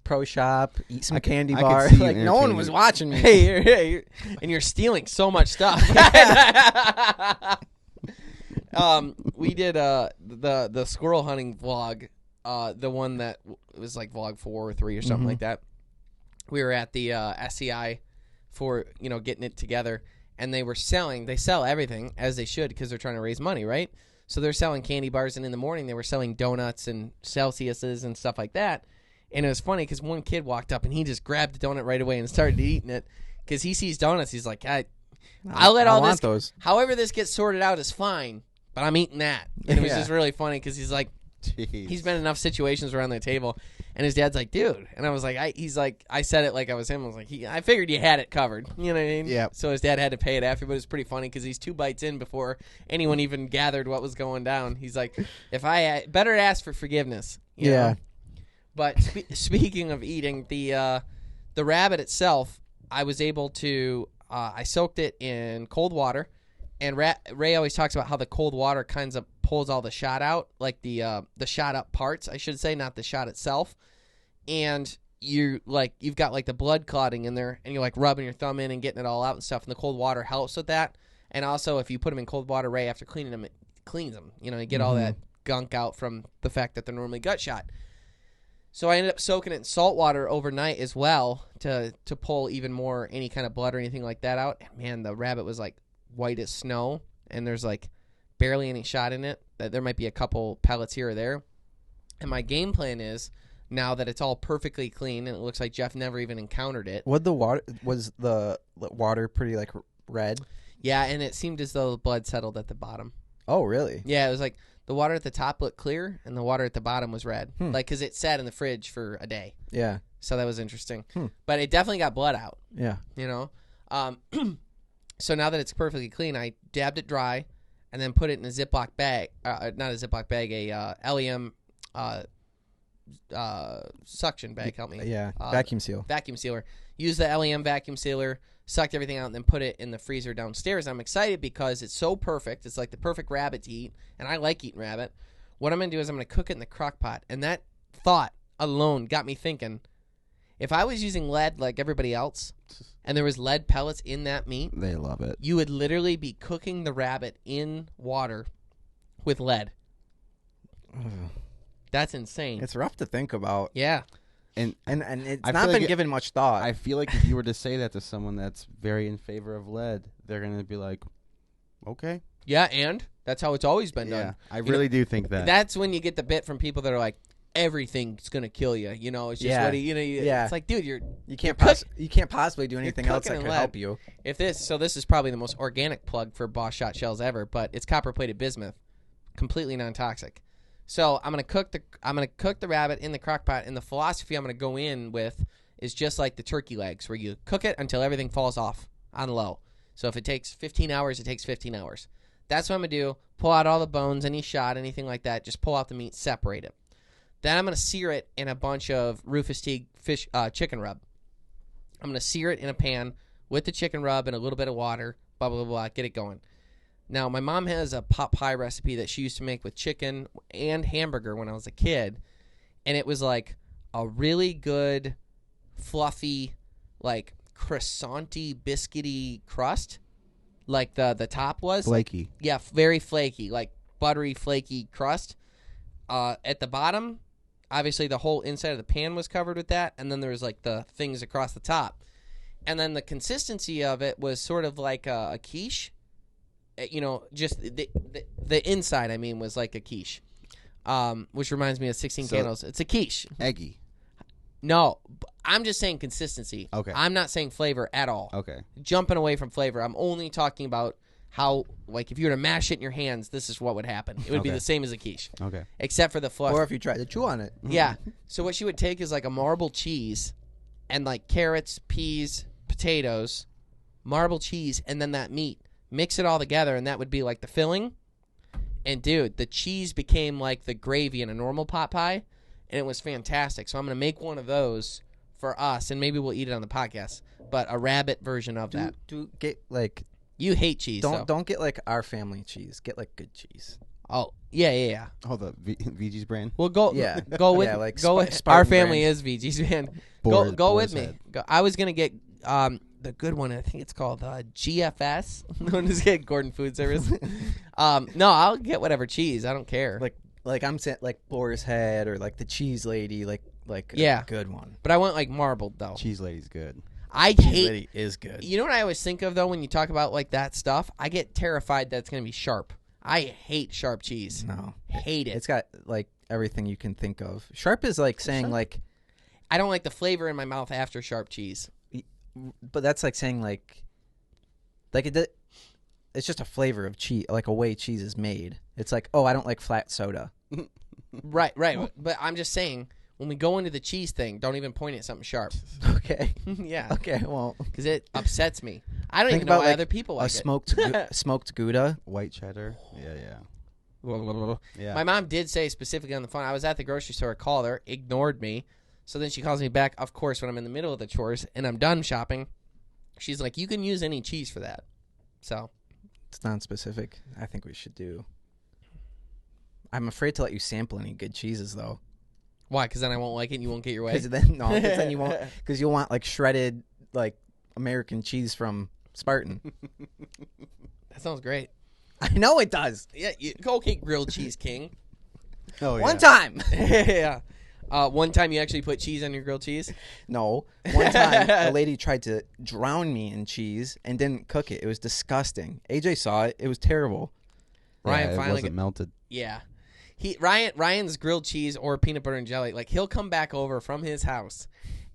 pro shop, eat some candy I could bar. see you Like no one entertaining was me. watching me. and you're stealing so much stuff. We did the squirrel hunting vlog, the one that was like vlog 4 or 3 or something like that. We were at the SCI for getting it together, and they sell everything as they should because they're trying to raise money, right? So they're selling candy bars, and in the morning they were selling donuts and Celsiuses and stuff like that. And it was funny because one kid walked up and he just grabbed the donut right away and started eating it because he sees donuts. He's like, I'll let all this. Those. However this gets sorted out is fine, but I'm eating that. And it was just really funny because he's like, Jeez. he's been in enough situations around the table, and his dad's like, dude. And I was like, I said it like I was him. I was like, I figured you had it covered. You know what I mean? Yeah. So his dad had to pay it after, but it was pretty funny because he's 2 bites in before anyone even gathered what was going down. He's like, better ask for forgiveness. You know? But speaking of eating, the rabbit itself, I was able to I soaked it in cold water, and Ray always talks about how the cold water kinds of pulls all the shot out, like the shot up parts, I should say, not the shot itself. And you've got like the blood clotting in there, and you're like rubbing your thumb in and getting it all out and stuff. And the cold water helps with that. And also, if you put them in cold water, Ray, after cleaning them, it cleans them. You get all that gunk out from the fact that they're normally gut shot. So I ended up soaking it in salt water overnight as well to pull even more any kind of blood or anything like that out. And man, the rabbit was like white as snow, and there's like barely any shot in it. There might be a couple pellets here or there. And my game plan is now that it's all perfectly clean and it looks like Jeff never even encountered it. Was the water pretty like red? Yeah, and it seemed as though the blood settled at the bottom. Oh, really? Yeah, it was like the water at the top looked clear and the water at the bottom was red. Like, because it sat in the fridge for a day. Yeah. So that was interesting. But it definitely got blood out. Yeah. You know? So now that it's perfectly clean, I dabbed it dry and then put it in a Ziploc bag. Not a Ziploc bag, a LEM suction bag. Help me. Yeah. Vacuum seal. Vacuum sealer. Use the LEM vacuum sealer, sucked everything out, and then put it in the freezer downstairs. I'm excited because it's so perfect. It's like the perfect rabbit to eat, and I like eating rabbit. What I'm going to do is I'm going to cook it in the crock pot, and that thought alone got me thinking, if I was using lead like everybody else, and there was lead pellets in that meat, They love it. you would literally be cooking the rabbit in water with lead. That's insane. It's rough to think about. Yeah. And it's I not feel been like given much thought. I feel like if you were to say that to someone that's very in favor of lead, they're going to be like, okay. Yeah, and that's how it's always been done. I really do think that. That's when you get the bit from people that are like, everything's gonna kill you. You know, it's just what it's like, dude, you can't possibly do anything else that could help you. This is probably the most organic plug for Boss Shot shells ever, but it's copper plated bismuth, completely non-toxic. So I'm gonna cook the rabbit in the crock pot, and the philosophy I'm gonna go in with is just like the turkey legs, where you cook it until everything falls off on low. So if it takes 15 hours, it takes 15 hours. That's what I'm gonna do. Pull out all the bones, any shot, anything like that. Just pull out the meat, separate it. Then I'm going to sear it in a bunch of Rufus Teague chicken rub. I'm going to sear it in a pan with the chicken rub and a little bit of water, blah, blah, blah, blah, get it going. Now, my mom has a pot pie recipe that she used to make with chicken and hamburger when I was a kid, and it was like a really good, fluffy, like croissant-y, biscuity crust, like the top was. Flaky. Yeah, very flaky, like buttery, flaky crust. At the bottom, obviously the whole inside of the pan was covered with that, and then there was like the things across the top. And then the consistency of it was sort of like a quiche. You know, just the inside, I mean, was like a quiche. Which reminds me of 16 Candles. It's a quiche. Eggy. No, I'm just saying consistency. Okay. I'm not saying flavor at all. Okay. Jumping away from flavor. I'm only talking about how, like, if you were to mash it in your hands, this is what would happen. It would be the same as a quiche. Okay. Except for the fluff. Or if you tried to chew on it. Yeah. So what she would take is like a marble cheese and like carrots, peas, potatoes, marble cheese, and then that meat. Mix it all together, and that would be like the filling. And, dude, the cheese became like the gravy in a normal pot pie, and it was fantastic. So I'm going to make one of those for us, and maybe we'll eat it on the podcast, but a rabbit version of that. Do get, like... You hate cheese, Don't get, like, our family cheese. Get, like, good cheese. Oh, yeah. Oh, the VG's brand? Well, go with Spartan our family brand. is VG's man. Boar's Go with me. head. I was going to get the good one. I think it's called GFS. I'm just get Gordon Food Service. No, I'll get whatever cheese. I don't care. Like I'm saying, like Boar's Head or like the Cheese Lady, like Yeah. a good one. But I want like marbled though. Cheese Lady's good. I Cheese hate. Lady is good. You know what I always think of though when you talk about like that stuff? I get terrified that it's gonna be sharp. I hate sharp cheese. No, Hate it. it's got like everything you can think of. Sharp is like saying like, I don't like the flavor in my mouth after sharp cheese. but that's like saying like it's just a flavor of cheese, like a way cheese is made. It's like, oh, I don't like flat soda. Right. But I'm just saying, when we go into the cheese thing, don't even point at something sharp. Okay. Yeah. Okay. Well, Because it upsets me. I don't think even know about why like other people like a smoked Gouda. White cheddar. Yeah. it. Yeah. My mom did say specifically on the phone, I was at the grocery store, called her, ignored me. So then she calls me back, of course, when I'm in the middle of the chores and I'm done shopping. She's like, you can use any cheese for that. So. It's non-specific. I think we should do. I'm afraid to let you sample any good cheeses though. Why? Because then I won't like it and you won't get your way? Because then you won't. Because you'll want like shredded like American cheese from Spartan. That sounds great. I know it does. Yeah, okay, grilled cheese king. Oh, yeah. One time. Yeah. One time you actually put cheese on your grilled cheese? No. One time a lady tried to drown me in cheese and didn't cook it. It was disgusting. AJ saw it. It was terrible. Ryan it finally wasn't melted. Yeah. Ryan's grilled cheese or peanut butter and jelly, like he'll come back over from his house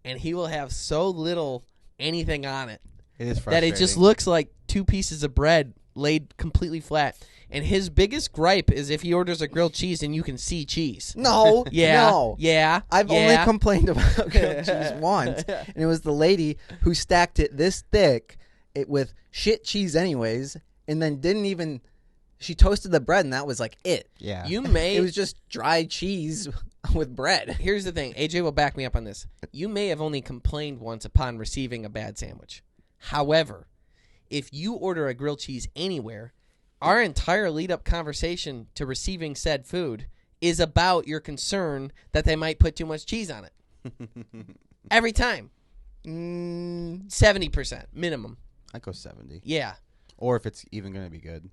and he will have so little anything on it. It is that frustrating. it just looks like 2 pieces of bread laid completely flat. And his biggest gripe is if he orders a grilled cheese and you can see cheese. No. Yeah. No. Yeah. I've only complained about grilled cheese once, and it was the lady who stacked it this thick with shit cheese anyways, and then didn't even... She toasted the bread, and that was like it. Yeah. It was just dry cheese with bread. Here's the thing. AJ will back me up on this. You may have only complained once upon receiving a bad sandwich. However, if you order a grilled cheese anywhere, our entire lead-up conversation to receiving said food is about your concern that they might put too much cheese on it. Every time. 70% minimum. I go 70. Yeah. Or if it's even going to be good.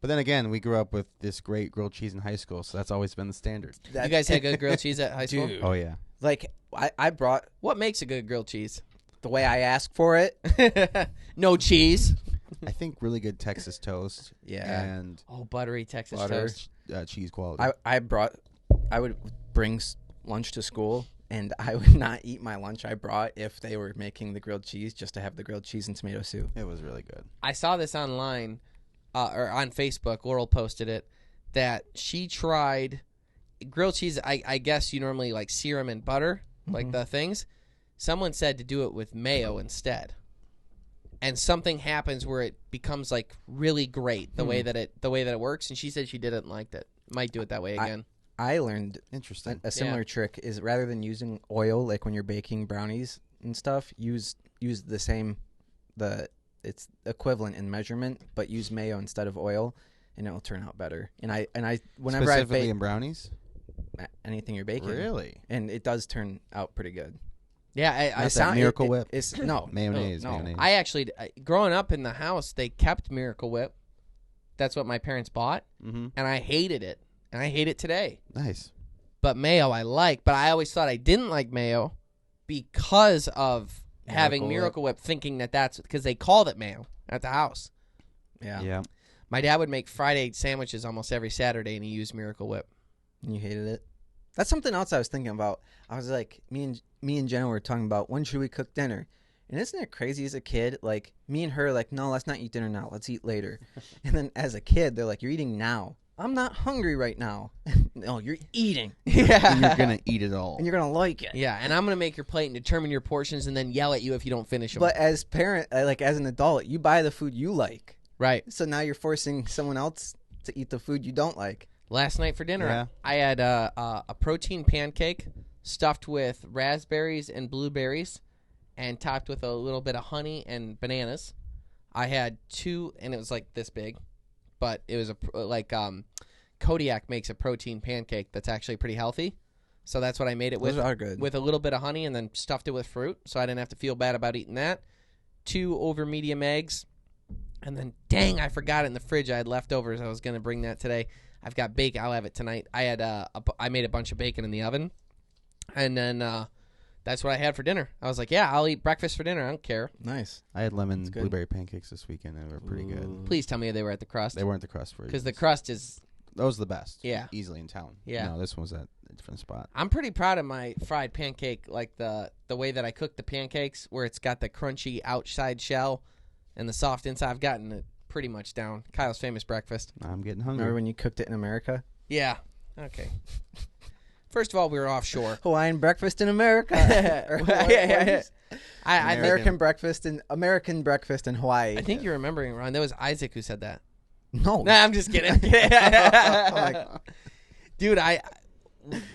But then again, we grew up with this great grilled cheese in high school, so that's always been the standard. You guys had good grilled cheese at high school? Dude. Oh, yeah. Like, I brought What makes a good grilled cheese? the way I asked for it. No cheese. I think really good Texas toast. Yeah. And Oh, buttery Texas Butter. toast. cheese quality. I would bring lunch to school, and I would not eat my lunch I brought if they were making the grilled cheese, just to have the grilled cheese and tomato soup. It was really good. I saw this online, or on Facebook. Laurel posted it, that she tried grilled cheese. I guess you normally like sear them in butter, like the things. Someone said to do it with mayo instead. And something happens where it becomes like really great the way that it works. And she said she didn't like it. Might do it that way again. I learned Interesting. a similar trick is rather than using oil, like when you're baking brownies and stuff, use the same, it's equivalent in measurement, but use mayo instead of oil, and it'll turn out better. And I whenever Specifically I bake in brownies? anything you're baking, Really? and it does turn out pretty good. Yeah, Not that Miracle Whip? It's no Mayonnaise. no. Mayonnaise. I actually, growing up in the house, they kept Miracle Whip. That's what my parents bought, and I hated it, and I hate it today. Nice. But mayo I like, but I always thought I didn't like mayo because of having Miracle Whip, thinking that's because they called it mayo at the house. Yeah. My dad would make Friday sandwiches almost every Saturday, and he used Miracle Whip. And you hated it. That's something else I was thinking about. I was like, me and Jenna were talking about when should we cook dinner, and isn't it crazy as a kid? Like me and her, like, no, let's not eat dinner now. Let's eat later. And then as a kid, they're like, you're eating now. I'm not hungry right now. No, you're eating. Yeah, And you're going to eat it all. And you're going to like it. yeah, and I'm gonna make your plate and determine your portions, and then yell at you if you don't finish them. But as as an adult, you buy the food you like. Right. So now you're forcing someone else to eat the food you don't like. Last night for dinner, Yeah. I had a protein pancake stuffed with raspberries and blueberries and topped with a little bit of honey and bananas. I had 2, and it was like this big, but it was Kodiak makes a protein pancake that's actually pretty healthy. So that's what I made it with. Those are good. With a little bit of honey, and then stuffed it with fruit, so I didn't have to feel bad about eating that. 2 over medium eggs, and then dang, I forgot it in the fridge. I had leftovers. I was gonna bring that today. I've got bacon. I'll have it tonight. I had I made a bunch of bacon in the oven, and then that's what I had for dinner. I was like, yeah, I'll eat breakfast for dinner. I don't care. Nice. I had lemon good. blueberry pancakes this weekend. They were pretty good. Please tell me they were at the crust, They weren't the crust version. because the crust is. Those are the best. Yeah. Easily in town. Yeah. No, this one was at a different spot. I'm pretty proud of my fried pancake, like the way that I cook the pancakes, where it's got the crunchy outside shell and the soft inside. I've gotten it pretty much down. Kyle's famous breakfast. I'm getting hungry. Remember when you cooked it in America? Yeah. Okay. First of all, we were offshore. Hawaiian breakfast in America. Or Yeah. I American breakfast in Hawaii. I think you're remembering wrong. That was Isaac who said that. No. Nah, I'm just kidding. Dude,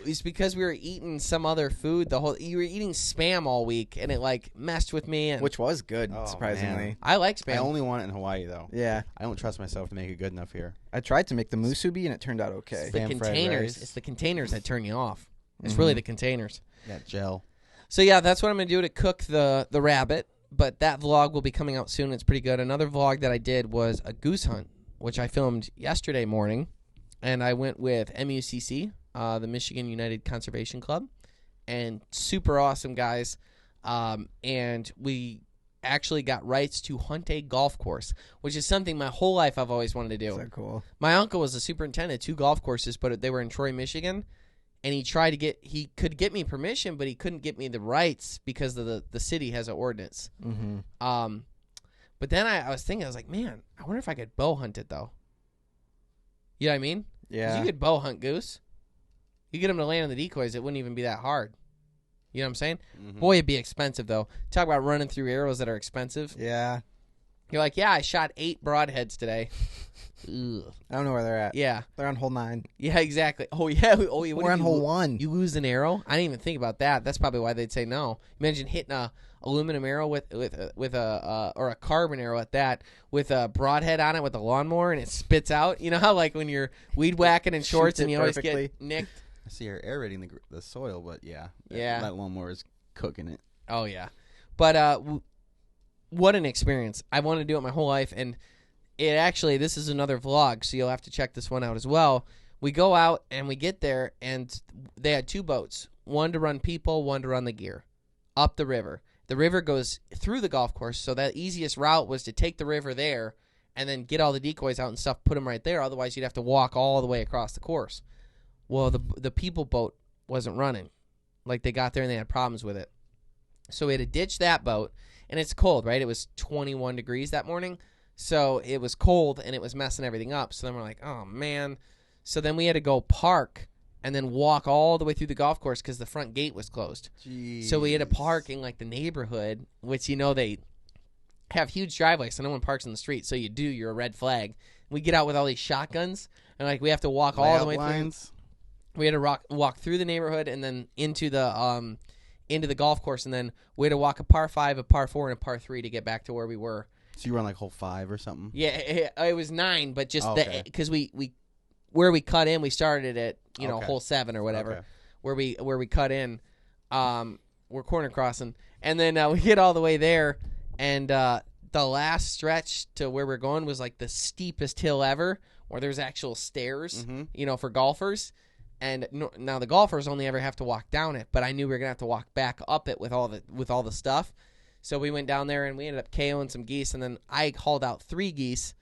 it's because we were eating some other food. You were eating Spam all week, and it like messed with me. And Which was good, Oh, surprisingly. man. I like Spam. I only want it in Hawaii, though. Yeah. I don't trust myself to make it good enough here. I tried to make the musubi, and it turned out okay. the Spam fried containers. rice. It's the containers that turn you off. It's really the containers. That gel. So yeah, that's what I'm gonna do to cook the rabbit. But that vlog will be coming out soon. It's pretty good. Another vlog that I did was a goose hunt, which I filmed yesterday morning, and I went with MUCC, the Michigan United Conservation Club, and super awesome guys. And we actually got rights to hunt a golf course, which is something my whole life I've always wanted to do. Is that cool? My uncle was the superintendent of 2 golf courses, but they were in Troy, Michigan, and he could get me permission, but he couldn't get me the rights because of the city has an ordinance. Mm-hmm. But then I was thinking, I was like, man, I wonder if I could bow hunt it though. You know what I mean? 'Cause Yeah. you could bow hunt goose. You get them to land on the decoys, it wouldn't even be that hard. You know what I'm saying? Mhm. Boy, it'd be expensive, though. Talk about running through arrows that are expensive. Yeah. You're like, yeah, I shot 8 broadheads today. Ugh. I don't know where they're at. Yeah. They're on hole 9. Yeah, exactly. Oh, yeah. Oh, yeah. What We're if on you hole 1. You lose an arrow? I didn't even think about that. That's probably why they'd say no. Imagine hitting a aluminum arrow with a or a carbon arrow at that with a broadhead on it with a lawnmower and it spits out. You know how like when you're weed whacking in shorts and you always perfectly. get nicked? I see you're aerating the soil, but yeah. Yeah. That lawnmower is cooking it. Oh, yeah. But what an experience. I wanted to do it my whole life, and it actually, this is another vlog, so you'll have to check this one out as well. We go out, and we get there, and they had 2 boats, one to run people, one to run the gear, up the river. The river goes through the golf course, so that easiest route was to take the river there and then get all the decoys out and stuff, put them right there. Otherwise, you'd have to walk all the way across the course. Well, the people boat wasn't running. Like, they got there, and they had problems with it. So we had to ditch that boat, and it's cold, right? It was 21 degrees that morning, so it was cold, and it was messing everything up. So then we're like, oh, man. So then we had to go park and then walk all the way through the golf course because the front gate was closed. Jeez. So we had to park in, like, the neighborhood, which, you know, they have huge driveways, so no one parks in the street. So you're a red flag. We get out with all these shotguns, and, like, we have to walk all the way through. We had to walk through the neighborhood and then into the golf course, and then we had to walk a par 5, a par 4, and a par 3 to get back to where we were. So you were on like hole 5 or something? Yeah, it was 9, but just okay. because we where we cut in, we started at Okay. hole 7 or whatever. Okay. Where we cut in, we're corner crossing, and then we get all the way there, and the last stretch to where we're going was like the steepest hill ever, where there's actual stairs, for golfers. And now the golfers only ever have to walk down it, but I knew we were gonna have to walk back up it with all the stuff. So we went down there and we ended up KOing some geese, and then I hauled out 3 geese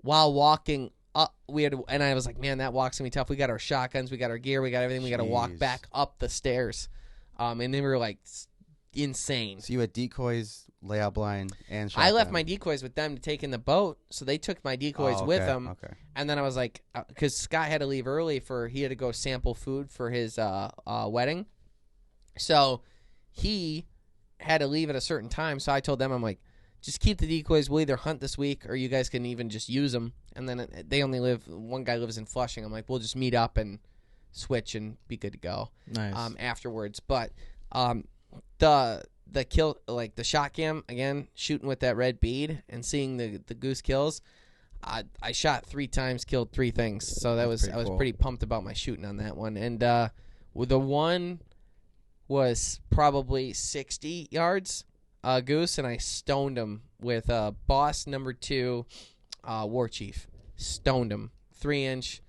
while walking up. And I was like, man, that walk's gonna be tough. We got our shotguns, we got our gear, we got everything. We got to walk back up the stairs, and they were like insane. So you had decoys, layout blind, and shotgun. I left my decoys with them to take in the boat, so they took my decoys with them. Okay. And then I was like, because Scott had to leave early he had to go sample food for his wedding. So he had to leave at a certain time. So I told them, I'm like, just keep the decoys. We'll either hunt this week or you guys can even just use them. And then one guy lives in Flushing. I'm like, we'll just meet up and switch and be good to go. Nice. Afterwards. But the kill, like the shot cam, again, shooting with that red bead and seeing the goose kills. I shot 3 times, killed 3 things. So I was cool. pretty pumped about my shooting on that one. And the one was probably 60 yards, goose, and I stoned him with Boss number 2, War Chief. Stoned him, 3-inch.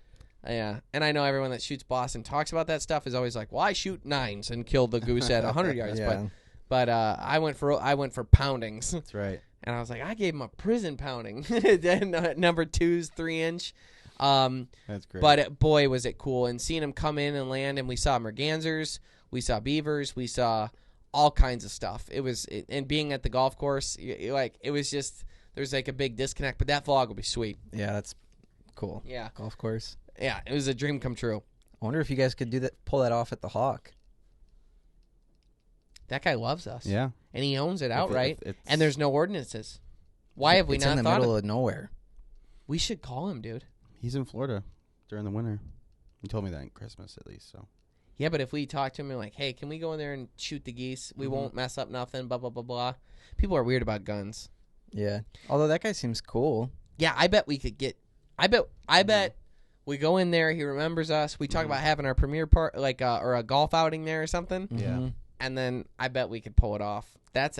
Yeah, and I know everyone that shoots Boss and talks about that stuff is always like, well, I shoot 9s and kill the goose at 100 yards. Yeah. But I went for poundings. That's right. And I was like, I gave him a prison pounding. Then number 2's 3-inch. That's great. But boy, was it cool. And seeing him come in and land, and we saw mergansers, we saw beavers, we saw all kinds of stuff. And being at the golf course, it was just, there's like a big disconnect. But that vlog will be sweet. Yeah, that's cool. Yeah. Golf course. Yeah, it was a dream come true. I wonder if you guys could pull that off at the Hawk. That guy loves us. Yeah. And he owns it outright. if And there's no ordinances. Why have we It's not in the thought middle of of nowhere. We should call him, dude. He's in Florida during the winter. He told me that in Christmas at least. So Yeah, but if we talk to him and like, hey, can we go in there and shoot the geese? We won't mess up nothing, blah, blah, blah, blah. People are weird about guns. Yeah. Although that guy seems cool. Yeah, I bet we could get... I bet we go in there, he remembers us, we talk about having our premiere part, like, or a golf outing there or something. Mm-hmm. Yeah. And then I bet we could pull it off. That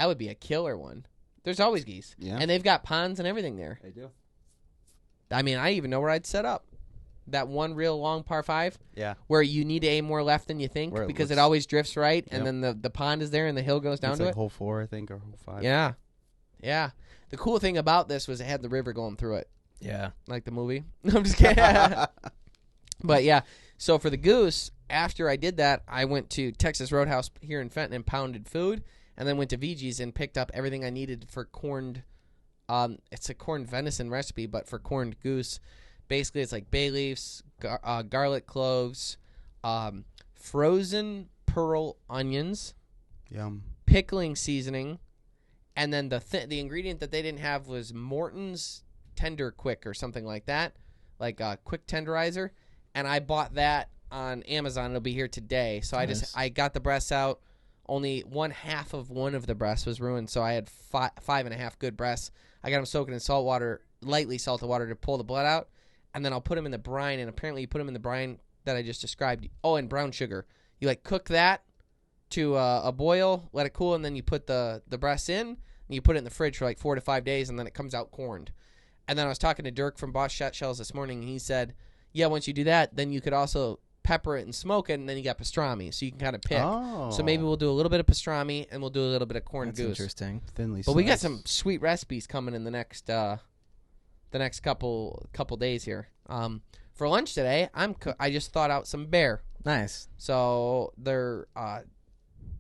would be a killer one. There's always geese. Yeah. And they've got ponds and everything there. They do. I mean, I even know where I'd set up. That one real long par 5. Yeah. Where you need to aim more left than you think because it always drifts right, and then the pond is there and the hill goes down to like it. hole 4, I think, or hole 5. Yeah. Yeah. The cool thing about this was it had the river going through it. Yeah. Like the movie. I'm just kidding. But yeah. So for the Goose, after I did that, I went to Texas Roadhouse here in Fenton and pounded food, and then went to VG's and picked up everything I needed for corned. It's a corned venison recipe, but for corned goose. Basically, it's like bay leaves, garlic cloves, frozen pearl onions, Yum. pickling seasoning, and then the ingredient that they didn't have was Morton's Tender Quick or something like that, like a quick tenderizer. And I bought that on Amazon. It'll be here today. So I got the breasts out. Only 1/2 of one of the breasts was ruined, so I had 5.5 good breasts. I got them soaking in salt water, lightly salted water, to pull the blood out, and then I'll put them in the brine. And apparently, you put them in the brine that I just described. Oh, and brown sugar. You cook that to a boil, let it cool, and then you put the breasts in, and you put it in the fridge for 4 to 5 days, and then it comes out corned. And then I was talking to Dirk from Boss Shot Shells this morning, and he said, yeah, once you do that, then you could also pepper it and smoke it, and then you got pastrami, so you can kind of pick. Oh. So maybe we'll do a little bit of pastrami, and we'll do a little bit of corned goose. That's interesting. Thinly But sliced. we got some sweet recipes coming in the next couple days here. For lunch today, I just thought out some bear. Nice. So they're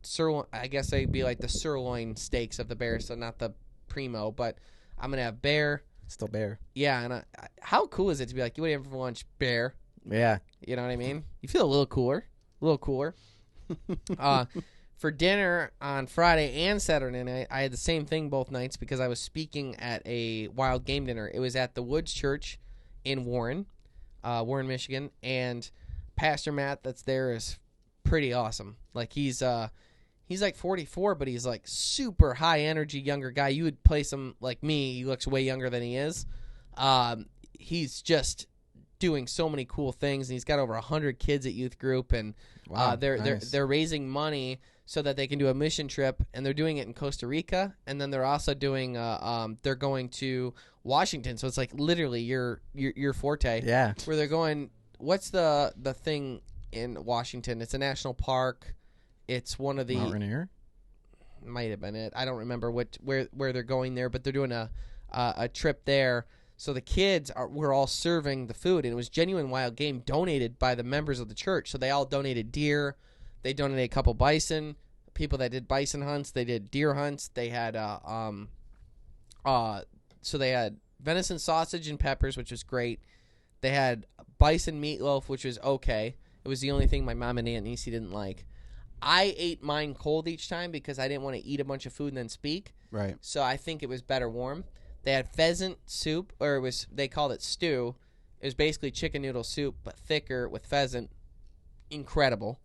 sirloin. I guess they'd be like the sirloin steaks of the bear, so not the primo. But I'm gonna have bear. Still bear. Yeah, and how cool is it to be like, what do you have for lunch? Bear. Yeah. You know what I mean? You feel a little cooler. For dinner on Friday and Saturday night, I had the same thing both nights because I was speaking at a wild game dinner. It was at the Woods Church in Warren, Michigan, and Pastor Matt that's there is pretty awesome. Like he's like 44, but he's like super high energy younger guy. You would place him like me. He looks way younger than he is. He's just doing so many cool things, and he's got over 100 kids at youth group, and wow, they're raising money so that they can do a mission trip, and they're doing it in Costa Rica, and then they're also doing they're going to Washington, so it's like literally your forte. Yeah. Where they're going. What's the thing in Washington? It's a national park. It's one of the Mount Rainier? Might have been it. I don't remember where they're going there, but they're doing a trip there. So the kids were all serving the food, and it was genuine wild game donated by the members of the church. So they all donated deer. They donated a couple bison. People that did bison hunts, they did deer hunts. They had so they had venison sausage and peppers, which was great. They had bison meatloaf, which was okay. It was the only thing my mom and Aunt Niecy didn't like. I ate mine cold each time because I didn't want to eat a bunch of food and then speak. Right. So I think it was better warm. They had pheasant soup, or they called it stew. It was basically chicken noodle soup, but thicker with pheasant. Incredible.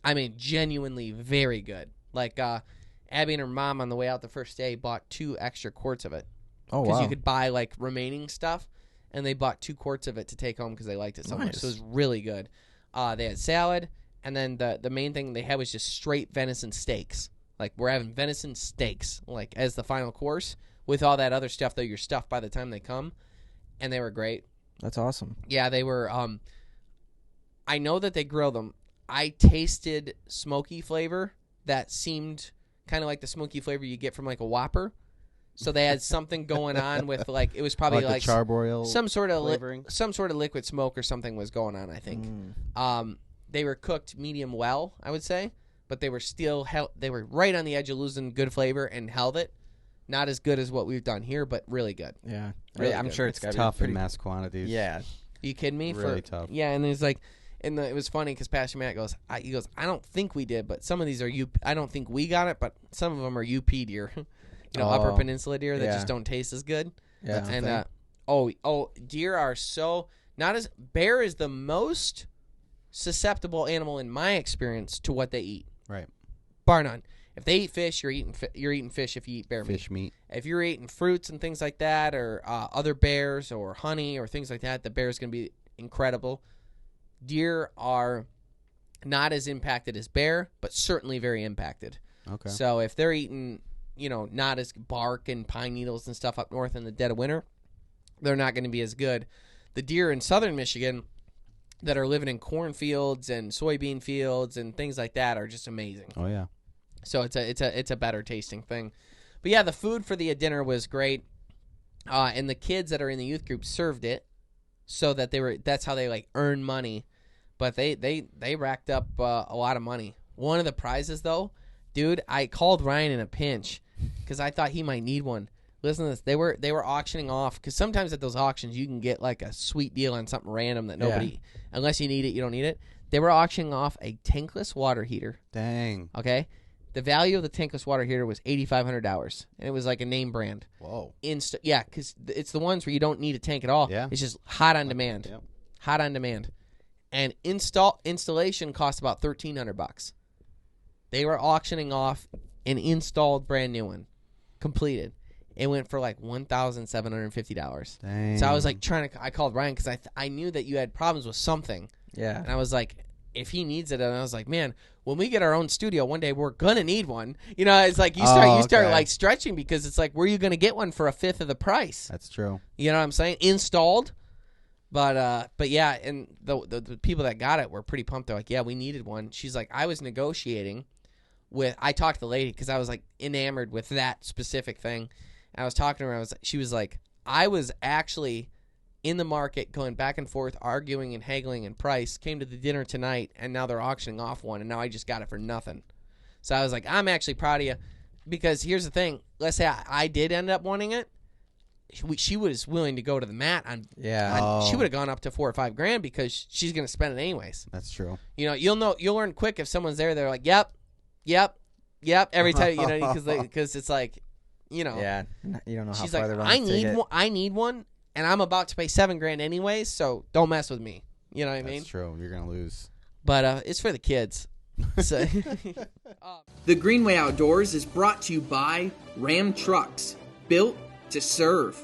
I mean, genuinely very good. Like, Abby and her mom on the way out the first day bought 2 extra quarts of it. Oh, wow. Because you could buy, like, remaining stuff, and they bought 2 quarts of it to take home because they liked it so much. So it was really good. They had salad, and then the main thing they had was just straight venison steaks. Like, we're having venison steaks, like, as the final course. With all that other stuff, though, you're stuffed by the time they come, and they were great. That's awesome. Yeah, they were. I know that they grill them. I tasted smoky flavor that seemed kind of like the smoky flavor you get from like a Whopper. So they had something going on with like it was probably like charbroil some sort of flavoring, some sort of liquid smoke or something was going on. I think. They were cooked medium well, I would say, but they were still they were right on the edge of losing good flavor and held it. Not as good as what we've done here, but really good. Yeah. Really I'm good. sure it's got tough pretty in mass quantities. Yeah. Are you kidding me? Really tough. Yeah, and it's like, it was funny because Pastor Matt goes, I don't think we did, but some of these are I don't think we got it, but some of them are UP deer, Upper Peninsula deer that just don't taste as good. Yeah. And deer are so bear is the most susceptible animal in my experience to what they eat. Right. Bar none. If they eat fish, you're eating fish if you eat bear meat. Fish meat. If you're eating fruits and things like that, or other bears or honey or things like that, the bear is going to be incredible. Deer are not as impacted as bear, but certainly very impacted. Okay. So if they're eating, not as bark and pine needles and stuff up north in the dead of winter, they're not going to be as good. The deer in southern Michigan that are living in cornfields and soybean fields and things like that are just amazing. Oh yeah. So it's a better tasting thing. But yeah, the food for the dinner was great, and the kids that are in the youth group served it, so that that's how they like earn money. But they racked up a lot of money. One of the prizes though, dude, I called Ryan in a pinch because I thought he might need one. Listen to this. They were auctioning off, because sometimes at those auctions you can get like a sweet deal on something random that nobody, unless you need it, you don't need it. They were auctioning off a tankless water heater. Dang. Okay, the value of the tankless water heater was $8,500, and it was like a name brand. Whoa. Yeah, because it's the ones where you don't need a tank at all. Yeah. It's just hot on demand. Yep. Hot on demand, and installation cost about $1,300. They were auctioning off an installed brand new one, completed. It went for like $1,750. Dang. So I was like I called Ryan because I knew that you had problems with something. Yeah. And I was like, if he needs it, and I was like, man, when we get our own studio one day, we're gonna need one. You know, it's like you start like stretching, because it's like, where are you gonna get one for 1/5 of the price? That's true. You know what I'm saying? Installed. But yeah, and the people that got it were pretty pumped. They're like, yeah, we needed one. She's like, I was negotiating I talked to the lady because I was like enamored with that specific thing. And I was talking to her. She was like, I was actually in the market going back and forth, arguing and haggling in price, came to the dinner tonight, and now they're auctioning off one, and now I just got it for nothing. So I was like, I'm actually proud of you, because here's the thing. Let's say I did end up wanting it. She was willing to go to the mat on. She would have gone up to $4,000 or $5,000 because she's going to spend it anyways. That's true. You know, you'll learn quick if someone's there. They're like, yep, every time, you know, because it's like, you know, yeah, you don't know how she's far like, they're running. I need one, and I'm about to pay $7,000 anyways, so don't mess with me. You know what I mean? That's true. You're gonna lose. But it's for the kids. So. The Greenway Outdoors is brought to you by Ram Trucks, built to serve.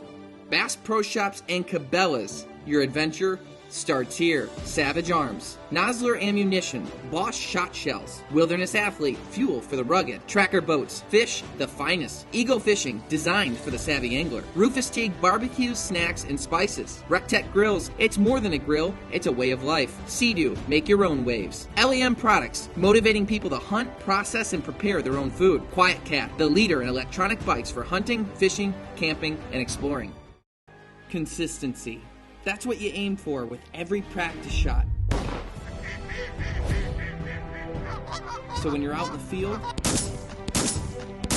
Bass Pro Shops and Cabela's. Your adventure starts here. Savage Arms, Nosler Ammunition, Bosch Shot Shells, Wilderness Athlete, fuel for the rugged, Tracker Boats, fish the finest, Eagle Fishing, designed for the savvy angler, Rufus Teague Barbecues, Snacks, and Spices, Rectech Grills, it's more than a grill, it's a way of life, Sea-Doo, make your own waves, LEM Products, motivating people to hunt, process, and prepare their own food, Quiet Cat, the leader in electronic bikes for hunting, fishing, camping, and exploring. Consistency. That's what you aim for with every practice shot. So when you're out in the field,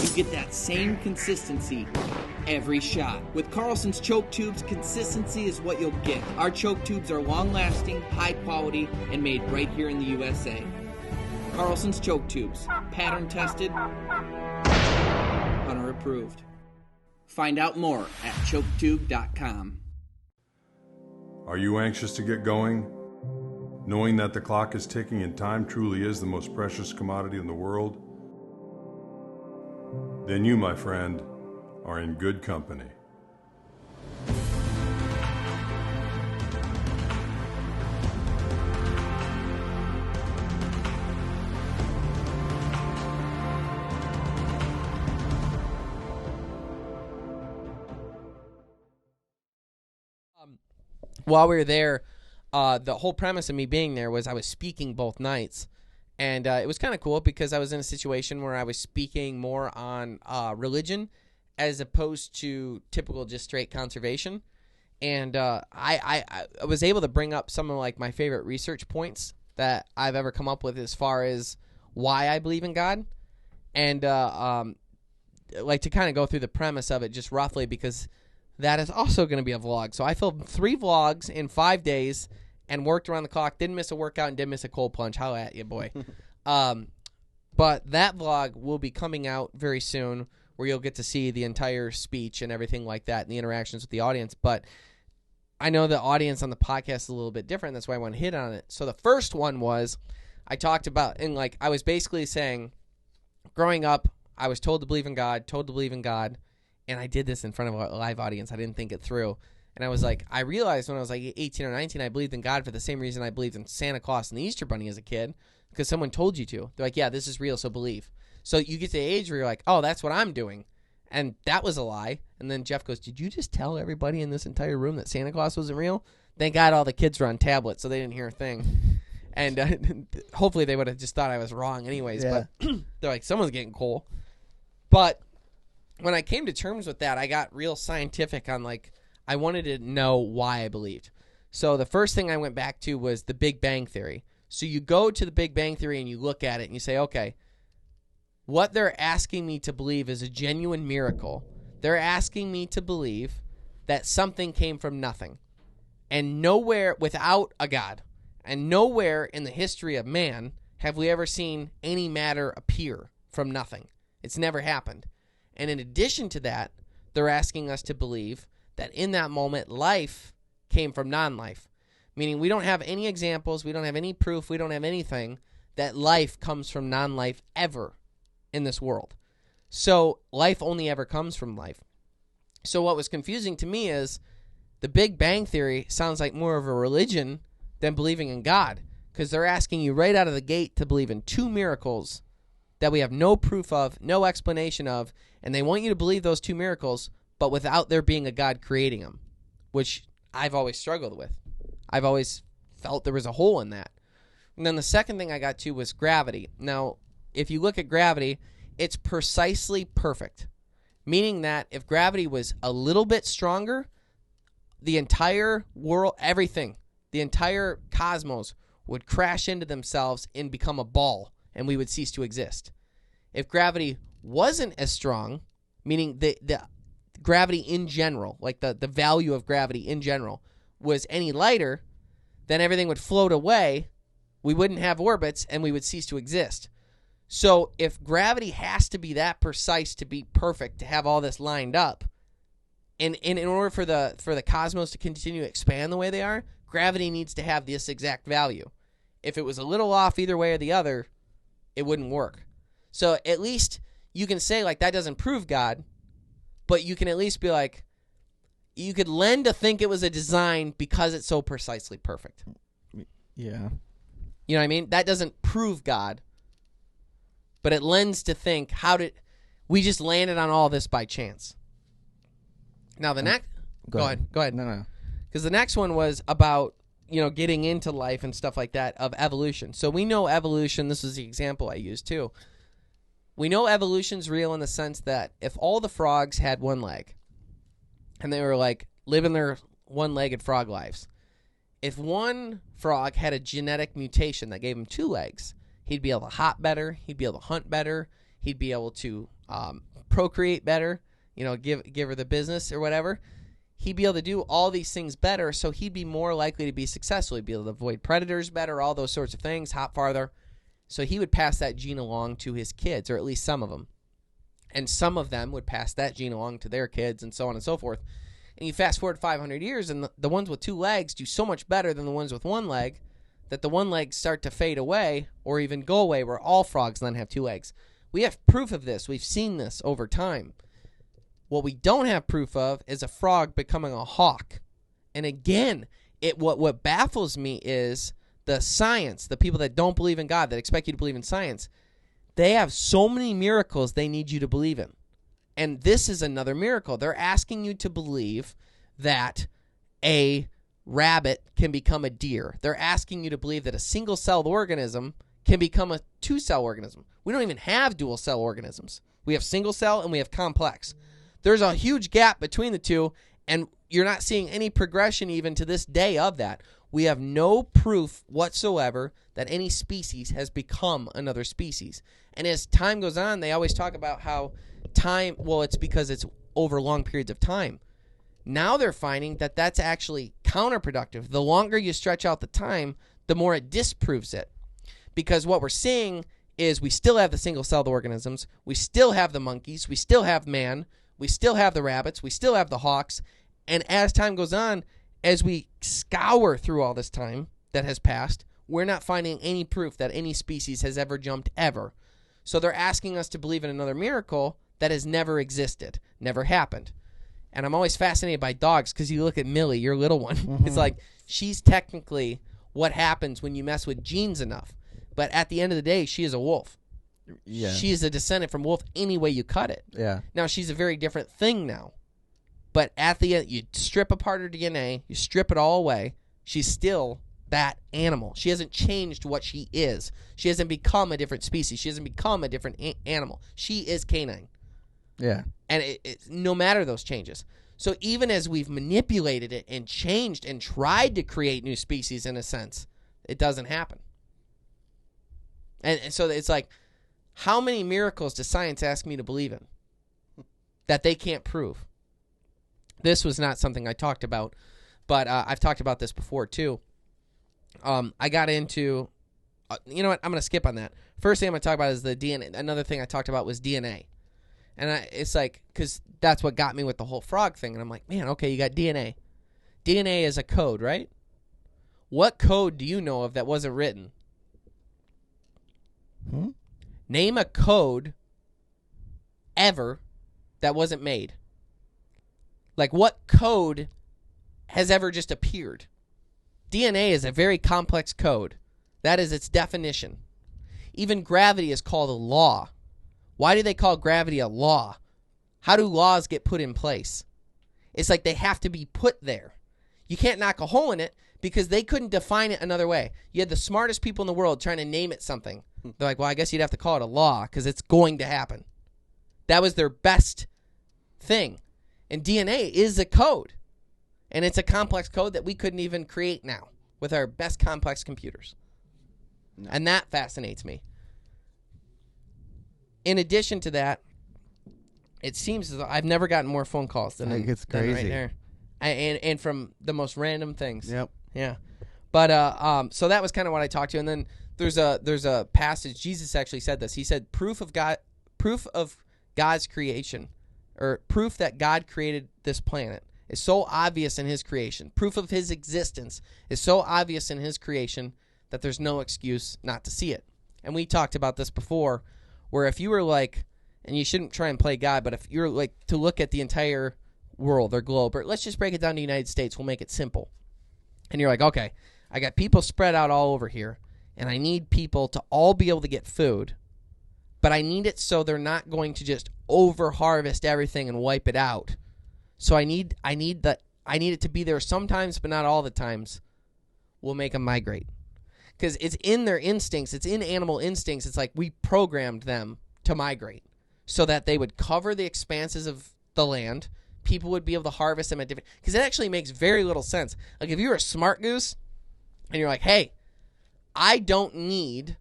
you get that same consistency every shot. With Carlson's choke tubes, consistency is what you'll get. Our choke tubes are long-lasting, high quality, and made right here in the USA. Carlson's choke tubes, pattern tested, hunter approved. Find out more at choketube.com. Are you anxious to get going? Knowing that the clock is ticking and time truly is the most precious commodity in the world? Then you, my friend, are in good company. While we were there, the whole premise of me being there was I was speaking both nights. And it was kind of cool because I was in a situation where I was speaking more on religion as opposed to typical just straight conservation. And I was able to bring up some of like my favorite research points that I've ever come up with as far as why I believe in God. And like to kind of go through the premise of it just roughly, because that is also going to be a vlog. So I filmed 3 vlogs in 5 days and worked around the clock. Didn't miss a workout and didn't miss a cold plunge. Holla at you, boy. But that vlog will be coming out very soon, where you'll get to see the entire speech and everything like that and the interactions with the audience. But I know the audience on the podcast is a little bit different. That's why I want to hit on it. So the first one was I talked about, and like I was basically saying, growing up, I was told to believe in God, and I did this in front of a live audience. I didn't think it through. And I was like, I realized when I was like 18 or 19, I believed in God for the same reason I believed in Santa Claus and the Easter Bunny as a kid, because someone told you to. They're like, yeah, this is real, so believe. So you get to the age where you're like, oh, that's what I'm doing. And that was a lie. And then Jeff goes, did you just tell everybody in this entire room that Santa Claus wasn't real? Thank God all the kids were on tablets, so they didn't hear a thing. And hopefully they would have just thought I was wrong anyways. Yeah. But they're like, someone's getting coal. But when I came to terms with that, I got real scientific on, like, I wanted to know why I believed. So the first thing I went back to was the Big Bang Theory. So you go to the Big Bang Theory and you look at it and you say, okay, what they're asking me to believe is a genuine miracle. They're asking me to believe that something came from nothing. And nowhere without a God, and nowhere in the history of man have we ever seen any matter appear from nothing. It's never happened. And in addition to that, they're asking us to believe that in that moment, life came from non-life. Meaning we don't have any examples, we don't have any proof, we don't have anything that life comes from non-life ever in this world. So life only ever comes from life. So what was confusing to me is the Big Bang Theory sounds like more of a religion than believing in God, because they're asking you right out of the gate to believe in two miracles that we have no proof of, no explanation of, and they want you to believe those two miracles, but without there being a God creating them, which I've always struggled with. I've always felt there was a hole in that. And then the second thing I got to was gravity. Now, if you look at gravity, it's precisely perfect, meaning that if gravity was a little bit stronger, the entire world, everything, the entire cosmos would crash into themselves and become a ball, and we would cease to exist. If gravity wasn't as strong, meaning the gravity in general, like the value of gravity in general, was any lighter, then everything would float away, we wouldn't have orbits, and we would cease to exist. So if gravity has to be that precise to be perfect, to have all this lined up, and in order for the cosmos to continue to expand the way they are, gravity needs to have this exact value. If it was a little off either way or the other, it wouldn't work. So at least you can say, like, that doesn't prove God, but you can at least be like, you could lend to think it was a design because it's so precisely perfect. Yeah. You know what I mean? That doesn't prove God, but it lends to think, how did we just landed on all this by chance? Now the next, go ahead. No. Because the next one was about, getting into life and stuff like that, of evolution. So we know evolution. This is the example I used too. We know evolution's real in the sense that if all the frogs had one leg, and they were like living their one-legged frog lives, if one frog had a genetic mutation that gave him two legs, he'd be able to hop better, he'd be able to hunt better, he'd be able to procreate better, give her the business or whatever. He'd be able to do all these things better, so he'd be more likely to be successful. He'd be able to avoid predators better, all those sorts of things, hop farther. So he would pass that gene along to his kids, or at least some of them. And some of them would pass that gene along to their kids, and so on and so forth. And you fast forward 500 years, and the ones with two legs do so much better than the ones with one leg that the one legs start to fade away or even go away, where all frogs then have two legs. We have proof of this. We've seen this over time. What we don't have proof of is a frog becoming a hawk. And again, what baffles me is the science, the people that don't believe in God, that expect you to believe in science. They have so many miracles they need you to believe in. And this is another miracle. They're asking you to believe that a rabbit can become a deer. They're asking you to believe that a single-celled organism can become a two-cell organism. We don't even have dual-cell organisms. We have single-cell and we have complex. There's a huge gap between the two, and you're not seeing any progression even to this day of that. We have no proof whatsoever that any species has become another species. And as time goes on, they always talk about how time, well, it's because it's over long periods of time. Now they're finding that that's actually counterproductive. The longer you stretch out the time, the more it disproves it. Because what we're seeing is we still have the single-celled organisms, we still have the monkeys, we still have man, we still have the rabbits, we still have the hawks, and as time goes on, as we scour through all this time that has passed, we're not finding any proof that any species has ever jumped ever. So they're asking us to believe in another miracle that has never existed, never happened. And I'm always fascinated by dogs because you look at Millie, your little one. Mm-hmm. It's like she's technically what happens when you mess with genes enough. But at the end of the day, she is a wolf. Yeah. She is a descendant from wolf any way you cut it. Yeah. Now, she's a very different thing now. But at the end, you strip apart her DNA, you strip it all away, She's still that animal. She hasn't changed what she is. She hasn't become a different species. She hasn't become a different animal. She is canine. Yeah. And no matter those changes. So even as we've manipulated it and changed and tried to create new species in a sense, it doesn't happen. And so it's like, how many miracles does science ask me to believe in that they can't prove? This was not something I talked about, but I've talked about this before too. I got into, you know what? I'm going to skip on that. First thing I'm going to talk about is the DNA. Another thing I talked about was DNA. And it's like, because that's what got me with the whole frog thing. And I'm like, man, okay, you got DNA. DNA is a code, right? What code do you know of that wasn't written? Name a code ever that wasn't made. Like, what code has ever just appeared? DNA is a very complex code. That is its definition. Even gravity is called a law. Why do they call gravity a law? How do laws get put in place? It's like they have to be put there. You can't knock a hole in it because they couldn't define it another way. You had the smartest people in the world trying to name it something. They're like, well, I guess you'd have to call it a law because it's going to happen. That was their best thing. And DNA is a code. And it's a complex code that we couldn't even create now with our best complex computers. No. And that fascinates me. In addition to that, it seems as though I've never gotten more phone calls than it's crazy. Right there. And from the most random things. Yep. Yeah. But so that was kind of what I talked to. And then there's a passage. Jesus actually said this. He said proof of God's creation, or proof that God created this planet, is so obvious in his creation. Proof of his existence is so obvious in his creation that there's no excuse not to see it. And we talked about this before, where if you were like, and you shouldn't try and play God, but if you're like to look at the entire world or globe, or let's just break it down to the United States, we'll make it simple. And you're like, okay, I got people spread out all over here, and I need people to all be able to get food, but I need it so they're not going to just over-harvest everything and wipe it out. So I need it to be there sometimes, but not all the times. We'll make them migrate. Because it's in their instincts. It's in animal instincts. It's like we programmed them to migrate so that they would cover the expanses of the land. People would be able to harvest them at different... Because it actually makes very little sense. Like if you're a smart goose and you're like, hey, I don't need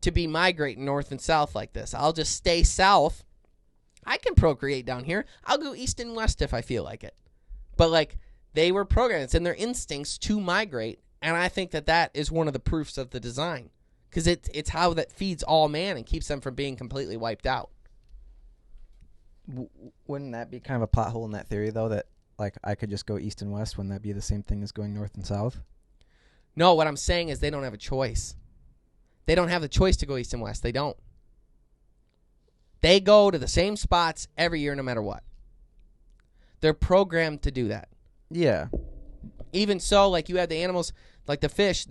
to be migrating north and south like this. I'll just stay south. I can procreate down here. I'll go east and west if I feel like it. But like they were programmed. It's in their instincts to migrate. And I think that is one of the proofs of the design. Because it's how that feeds all man and keeps them from being completely wiped out. Wouldn't that be kind of a plot hole in that theory, though, that like I could just go east and west? Wouldn't that be the same thing as going north and south? No, what I'm saying is they don't have a choice. They don't have the choice to go east and west. They don't. They go to the same spots every year no matter what. They're programmed to do that. Yeah. Even so, like you have the animals, like the fish.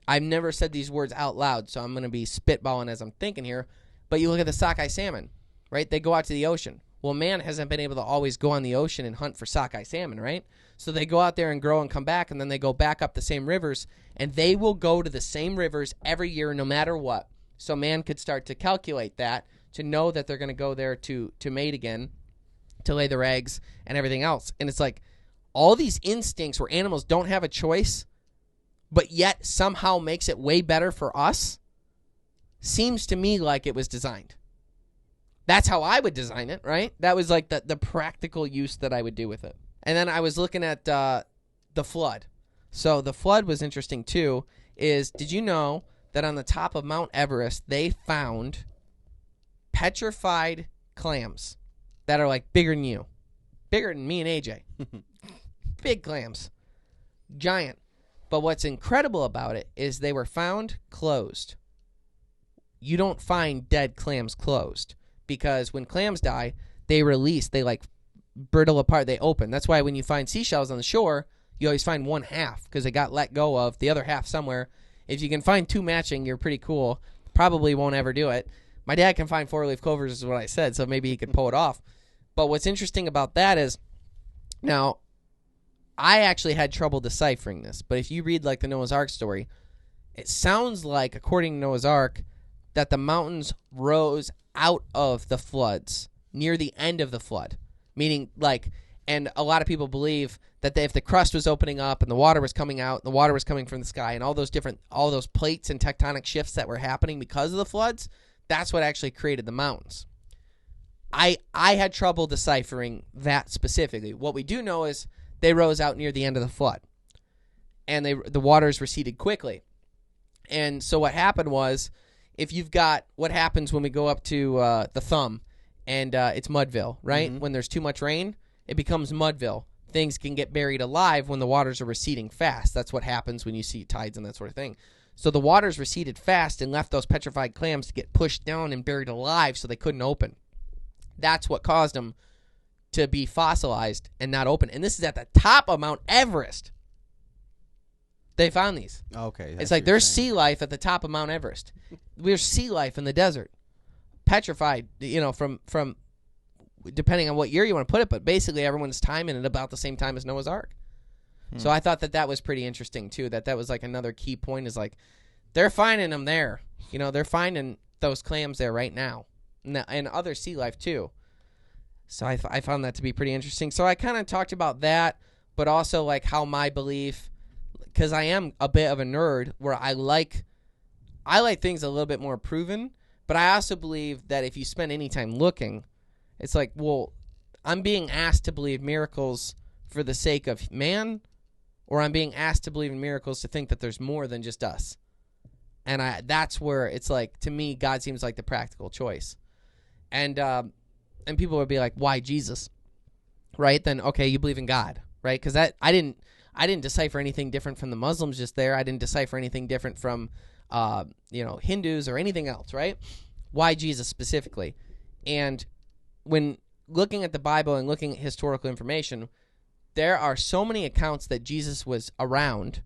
I've never said these words out loud, so I'm going to be spitballing as I'm thinking here. But you look at the sockeye salmon, right? They go out to the ocean. Well, man hasn't been able to always go on the ocean and hunt for sockeye salmon, right? So they go out there and grow and come back, and then they go back up the same rivers, and they will go to the same rivers every year no matter what. So man could start to calculate that, to know that they're going to go there to mate again, to lay their eggs and everything else. And it's like all these instincts where animals don't have a choice, but yet somehow makes it way better for us, seems to me like it was designed. That's how I would design it, right? That was like the practical use that I would do with it. And then I was looking at the flood. So the flood was interesting too. Did you know that on the top of Mount Everest, they found petrified clams that are like bigger than you, bigger than me and AJ. Big clams, giant. But what's incredible about it is they were found closed. You don't find dead clams closed, because when clams die, they release, they like brittle apart, they open. That's why when you find seashells on the shore, you always find one half because they got let go of, the other half somewhere. If you can find two matching, you're pretty cool. Probably won't ever do it. My dad can find four-leaf clovers, is what I said, so maybe he could pull it off. But what's interesting about that is, now, I actually had trouble deciphering this, but if you read like the Noah's Ark story, it sounds like, according to Noah's Ark, that the mountains rose out of the floods near the end of the flood, meaning like, and a lot of people believe that if the crust was opening up and the water was coming out, and the water was coming from the sky, and all those plates and tectonic shifts that were happening because of the floods, that's what actually created the mountains. I had trouble deciphering that specifically. What we do know is they rose out near the end of the flood, and the waters receded quickly. And so what happened was, if you've got what happens when we go up to the Thumb, and it's Mudville, right? Mm-hmm. When there's too much rain, it becomes Mudville. Things can get buried alive when the waters are receding fast. That's what happens when you see tides and that sort of thing. So the waters receded fast and left those petrified clams to get pushed down and buried alive so they couldn't open. That's what caused them to be fossilized and not open. And this is at the top of Mount Everest. They found these. Okay. It's like there's sea life at the top of Mount Everest. There's sea life in the desert. Petrified, from depending on what year you want to put it, but basically everyone's timing it about the same time as Noah's Ark. So I thought that was pretty interesting too, that was like another key point, is like they're finding them there. They're finding those clams there right now. And other sea life too. So I found that to be pretty interesting. So I kind of talked about that, but also like how my belief, because I am a bit of a nerd, where I like things a little bit more proven, but I also believe that if you spend any time looking, it's like, well, I'm being asked to believe miracles for the sake of man, or I'm being asked to believe in miracles to think that there's more than just us. And that's where it's like, to me, God seems like the practical choice. And people would be like, why Jesus? Right? Then, okay, you believe in God, right? Because I didn't decipher anything different from the Muslims just there. I didn't decipher anything different from, Hindus or anything else, right? Why Jesus specifically? And when looking at the Bible and looking at historical information, there are so many accounts that Jesus was around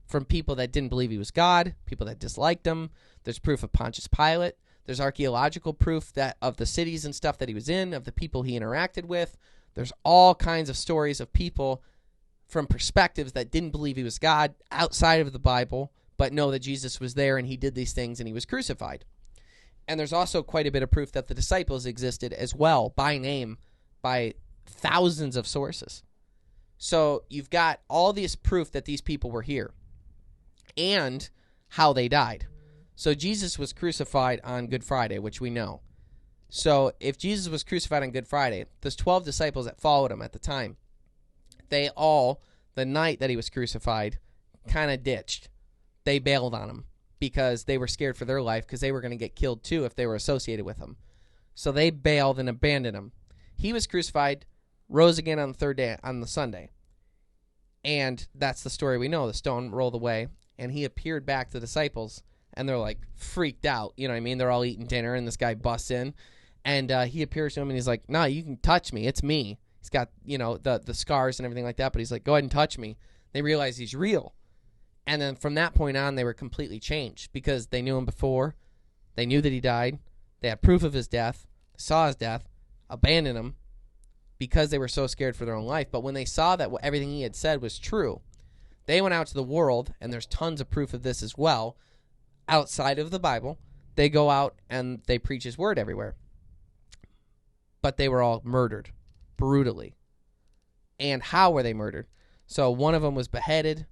from people that didn't believe he was God, people that disliked him. There's proof of Pontius Pilate. There's archaeological proof of the cities and stuff that he was in, of the people he interacted with. There's all kinds of stories of people from perspectives that didn't believe he was God outside of the Bible, but know that Jesus was there and he did these things and he was crucified. And there's also quite a bit of proof that the disciples existed as well, by name, by thousands of sources. So you've got all this proof that these people were here and how they died. So Jesus was crucified on Good Friday, which we know. So if Jesus was crucified on Good Friday, those 12 disciples that followed him at the time, they all, the night that he was crucified, kind of ditched. They bailed on him because they were scared for their life, because they were going to get killed too if they were associated with him. So they bailed and abandoned him. He was crucified, rose again on the third day, on the Sunday. And that's the story we know. The stone rolled away, and he appeared back to the disciples, and they're like freaked out. You know what I mean? They're all eating dinner, and this guy busts in, and he appears to him, and he's like, "No, you can touch me. It's me." He's got, the scars and everything like that, but he's like, "Go ahead and touch me." They realize he's real. And then from that point on, they were completely changed, because they knew him before. They knew that he died. They had proof of his death. They saw his death, abandoned him, because they were so scared for their own life. But when they saw that everything he had said was true, they went out to the world, and there's tons of proof of this as well, outside of the Bible. They go out and they preach his word everywhere. But they were all murdered brutally. And how were they murdered? So one of them was beheaded.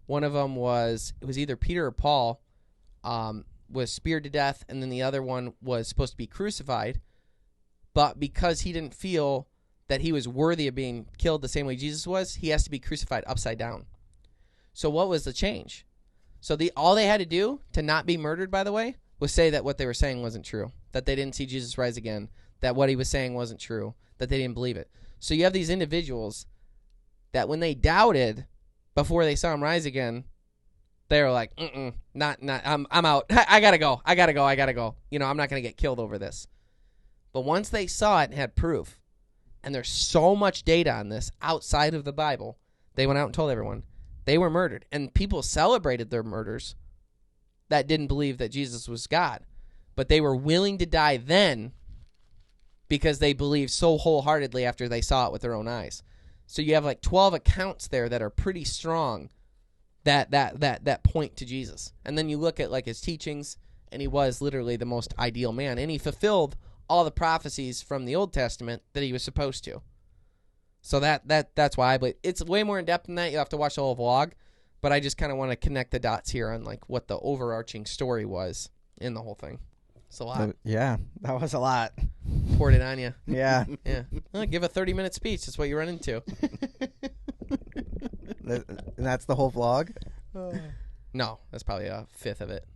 One of them was either Peter or Paul, was speared to death, and then the other one was supposed to be crucified. But because he didn't feel that he was worthy of being killed the same way Jesus was, he has to be crucified upside down. So what was the change? So all they had to do to not be murdered, by the way, was say that what they were saying wasn't true, that they didn't see Jesus rise again, that what he was saying wasn't true, that they didn't believe it. So you have these individuals that when they doubted before they saw him rise again, they were like, not, I'm out. I gotta go. I'm not gonna get killed over this. But once they saw it and had proof, and there's so much data on this outside of the Bible, they went out and told everyone. They were murdered. And people celebrated their murders that didn't believe that Jesus was God. But they were willing to die then because they believed so wholeheartedly after they saw it with their own eyes. So you have like 12 accounts there that are pretty strong that point to Jesus. And then you look at like his teachings, and he was literally the most ideal man, and he fulfilled all the prophecies from the Old Testament that he was supposed to. So that's why. But it's way more in depth than that. You have to watch the whole vlog. But I just kind of want to connect the dots here on like what the overarching story was in the whole thing. It's a lot. Yeah, that was a lot. Poured it on you. Yeah. Yeah. Well, give a 30-minute speech. That's what you run into. And that's the whole vlog? No, that's probably a fifth of it.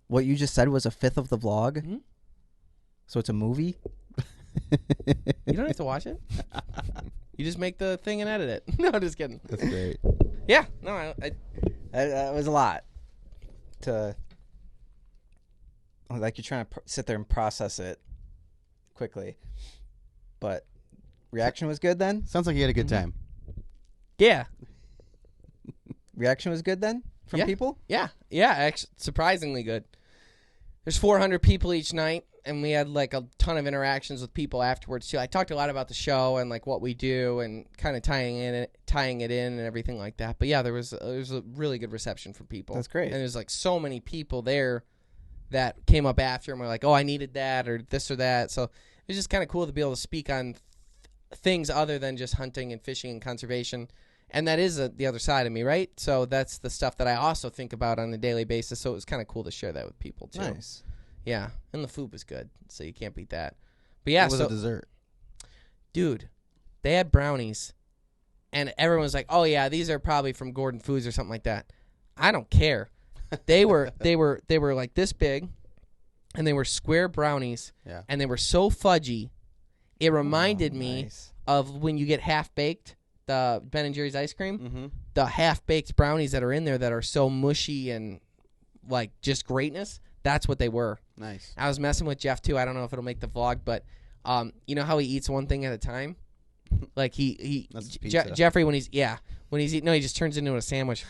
What you just said was a fifth of the vlog? Mm-hmm. So it's a movie? You don't have to watch it. You just make the thing and edit it. No, just kidding. That's great. Yeah. No, That was a lot. Like you're trying to sit there and process it quickly. But reaction was good then? Sounds like you had a good time. yeah. Reaction was good then from people? Yeah. Yeah, actually, surprisingly good. There's 400 people each night, and we had like a ton of interactions with people afterwards too. I talked a lot about the show and like what we do and kind of tying it in and everything like that. But yeah, there was a really good reception from people. That's great. And there's like so many people there that came up after and were like, "Oh, I needed that," or this or that. So it was just kind of cool to be able to speak on things other than just hunting and fishing and conservation. And that is the other side of me, right? So that's the stuff that I also think about on a daily basis. So it was kind of cool to share that with people too. Nice. Yeah, and the food was good, so you can't beat that. But yeah, What was the dessert? Dude, they had brownies, and everyone was like, "Oh yeah, these are probably from Gordon Foods or something like that." I don't care. They were like this big, and they were square brownies, and they were so fudgy. It reminded me of when you get half baked, the Ben and Jerry's ice cream, the half baked brownies that are in there that are so mushy and like just greatness. That's what they were. Nice. I was messing with Jeff too. I don't know if it'll make the vlog, but you know how he eats one thing at a time? Like Jeffrey when he's eating, no, he just turns into a sandwich.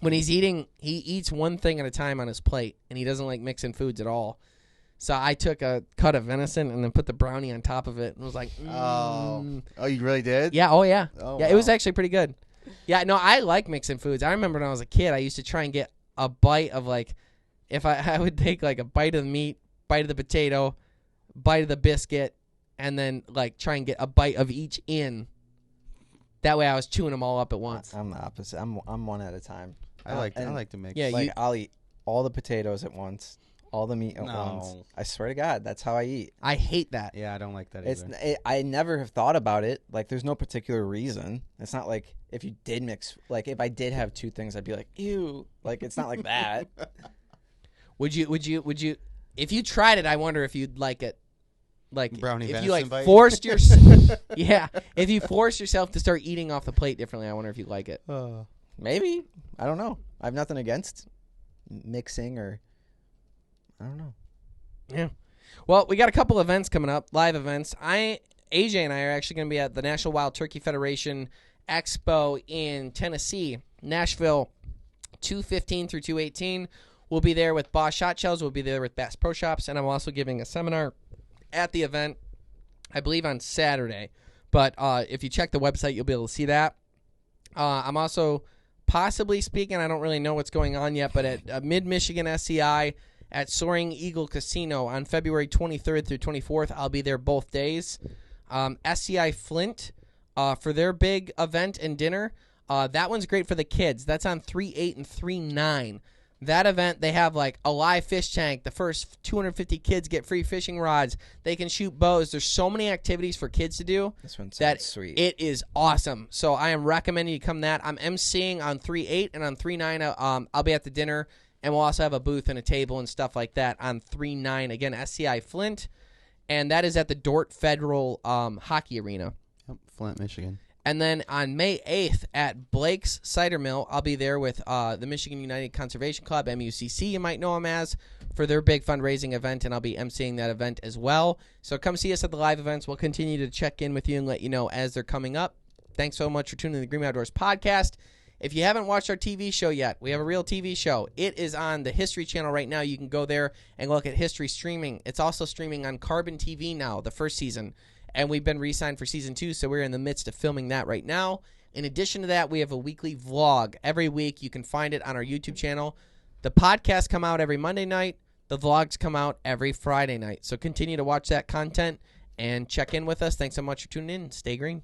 When he's eating, he eats one thing at a time on his plate, and he doesn't like mixing foods at all. So I took a cut of venison and then put the brownie on top of it and was like, Oh, you really did? Yeah, yeah. Oh, yeah, wow. It was actually pretty good. Yeah, no, I like mixing foods. I remember when I was a kid, I used to try and get a bite of like, if I would take like a bite of the meat, bite of the potato, bite of the biscuit, and then like try and get a bite of each in. That way I was chewing them all up at once. I'm the opposite. I'm one at a time. I like to mix. Yeah, like I'll eat all the potatoes at once, all the meat at once. I swear to God, that's how I eat. I hate that. Yeah, I don't like that either. I never have thought about it. Like, there's no particular reason. It's not like if you did mix, like if I did have two things, I'd be like, ew. Like, it's not like that. Would you? If you tried it, I wonder if you'd like it. Like brownie if you like bite? forced your, yeah. If you forced yourself to start eating off the plate differently, I wonder if you like it. Maybe. I don't know. I have nothing against mixing or I don't know. Yeah. Well, we got a couple events coming up, live events. AJ and I are actually going to be at the National Wild Turkey Federation Expo in Tennessee, Nashville, 2/15 through 2/18. We'll be there with Boss Shot Shells. We'll be there with Bass Pro Shops, and I'm also giving a seminar at the event, I believe on Saturday. But if you check the website, you'll be able to see that. I'm also possibly speaking, I don't really know what's going on yet, but at Mid-Michigan SCI at Soaring Eagle Casino on February 23rd through 24th. I'll be there both days. SCI Flint for their big event and dinner. That one's great for the kids. That's on 3/8 and 3/9. That event, they have like a live fish tank. The first 250 kids get free fishing rods. They can shoot bows. There's so many activities for kids to do. This one sounds that sweet. It is awesome. So I am recommending you come that. I'm emceeing on 3/8 and on 3/9. I'll be at the dinner, and we'll also have a booth and a table and stuff like that on 3/9. Again, SCI Flint, and that is at the Dort Federal Hockey Arena. Yep, Flint, Michigan. And then on May 8th at Blake's Cider Mill, I'll be there with the Michigan United Conservation Club, MUCC, you might know them as, for their big fundraising event, and I'll be emceeing that event as well. So come see us at the live events. We'll continue to check in with you and let you know as they're coming up. Thanks so much for tuning in to the Green Outdoors podcast. If you haven't watched our TV show yet, we have a real TV show. It is on the History Channel right now. You can go there and look at History streaming. It's also streaming on Carbon TV now, the first season. And we've been re-signed for season 2, so we're in the midst of filming that right now. In addition to that, we have a weekly vlog every week. You can find it on our YouTube channel. The podcasts come out every Monday night. The vlogs come out every Friday night. So continue to watch that content and check in with us. Thanks so much for tuning in. Stay green.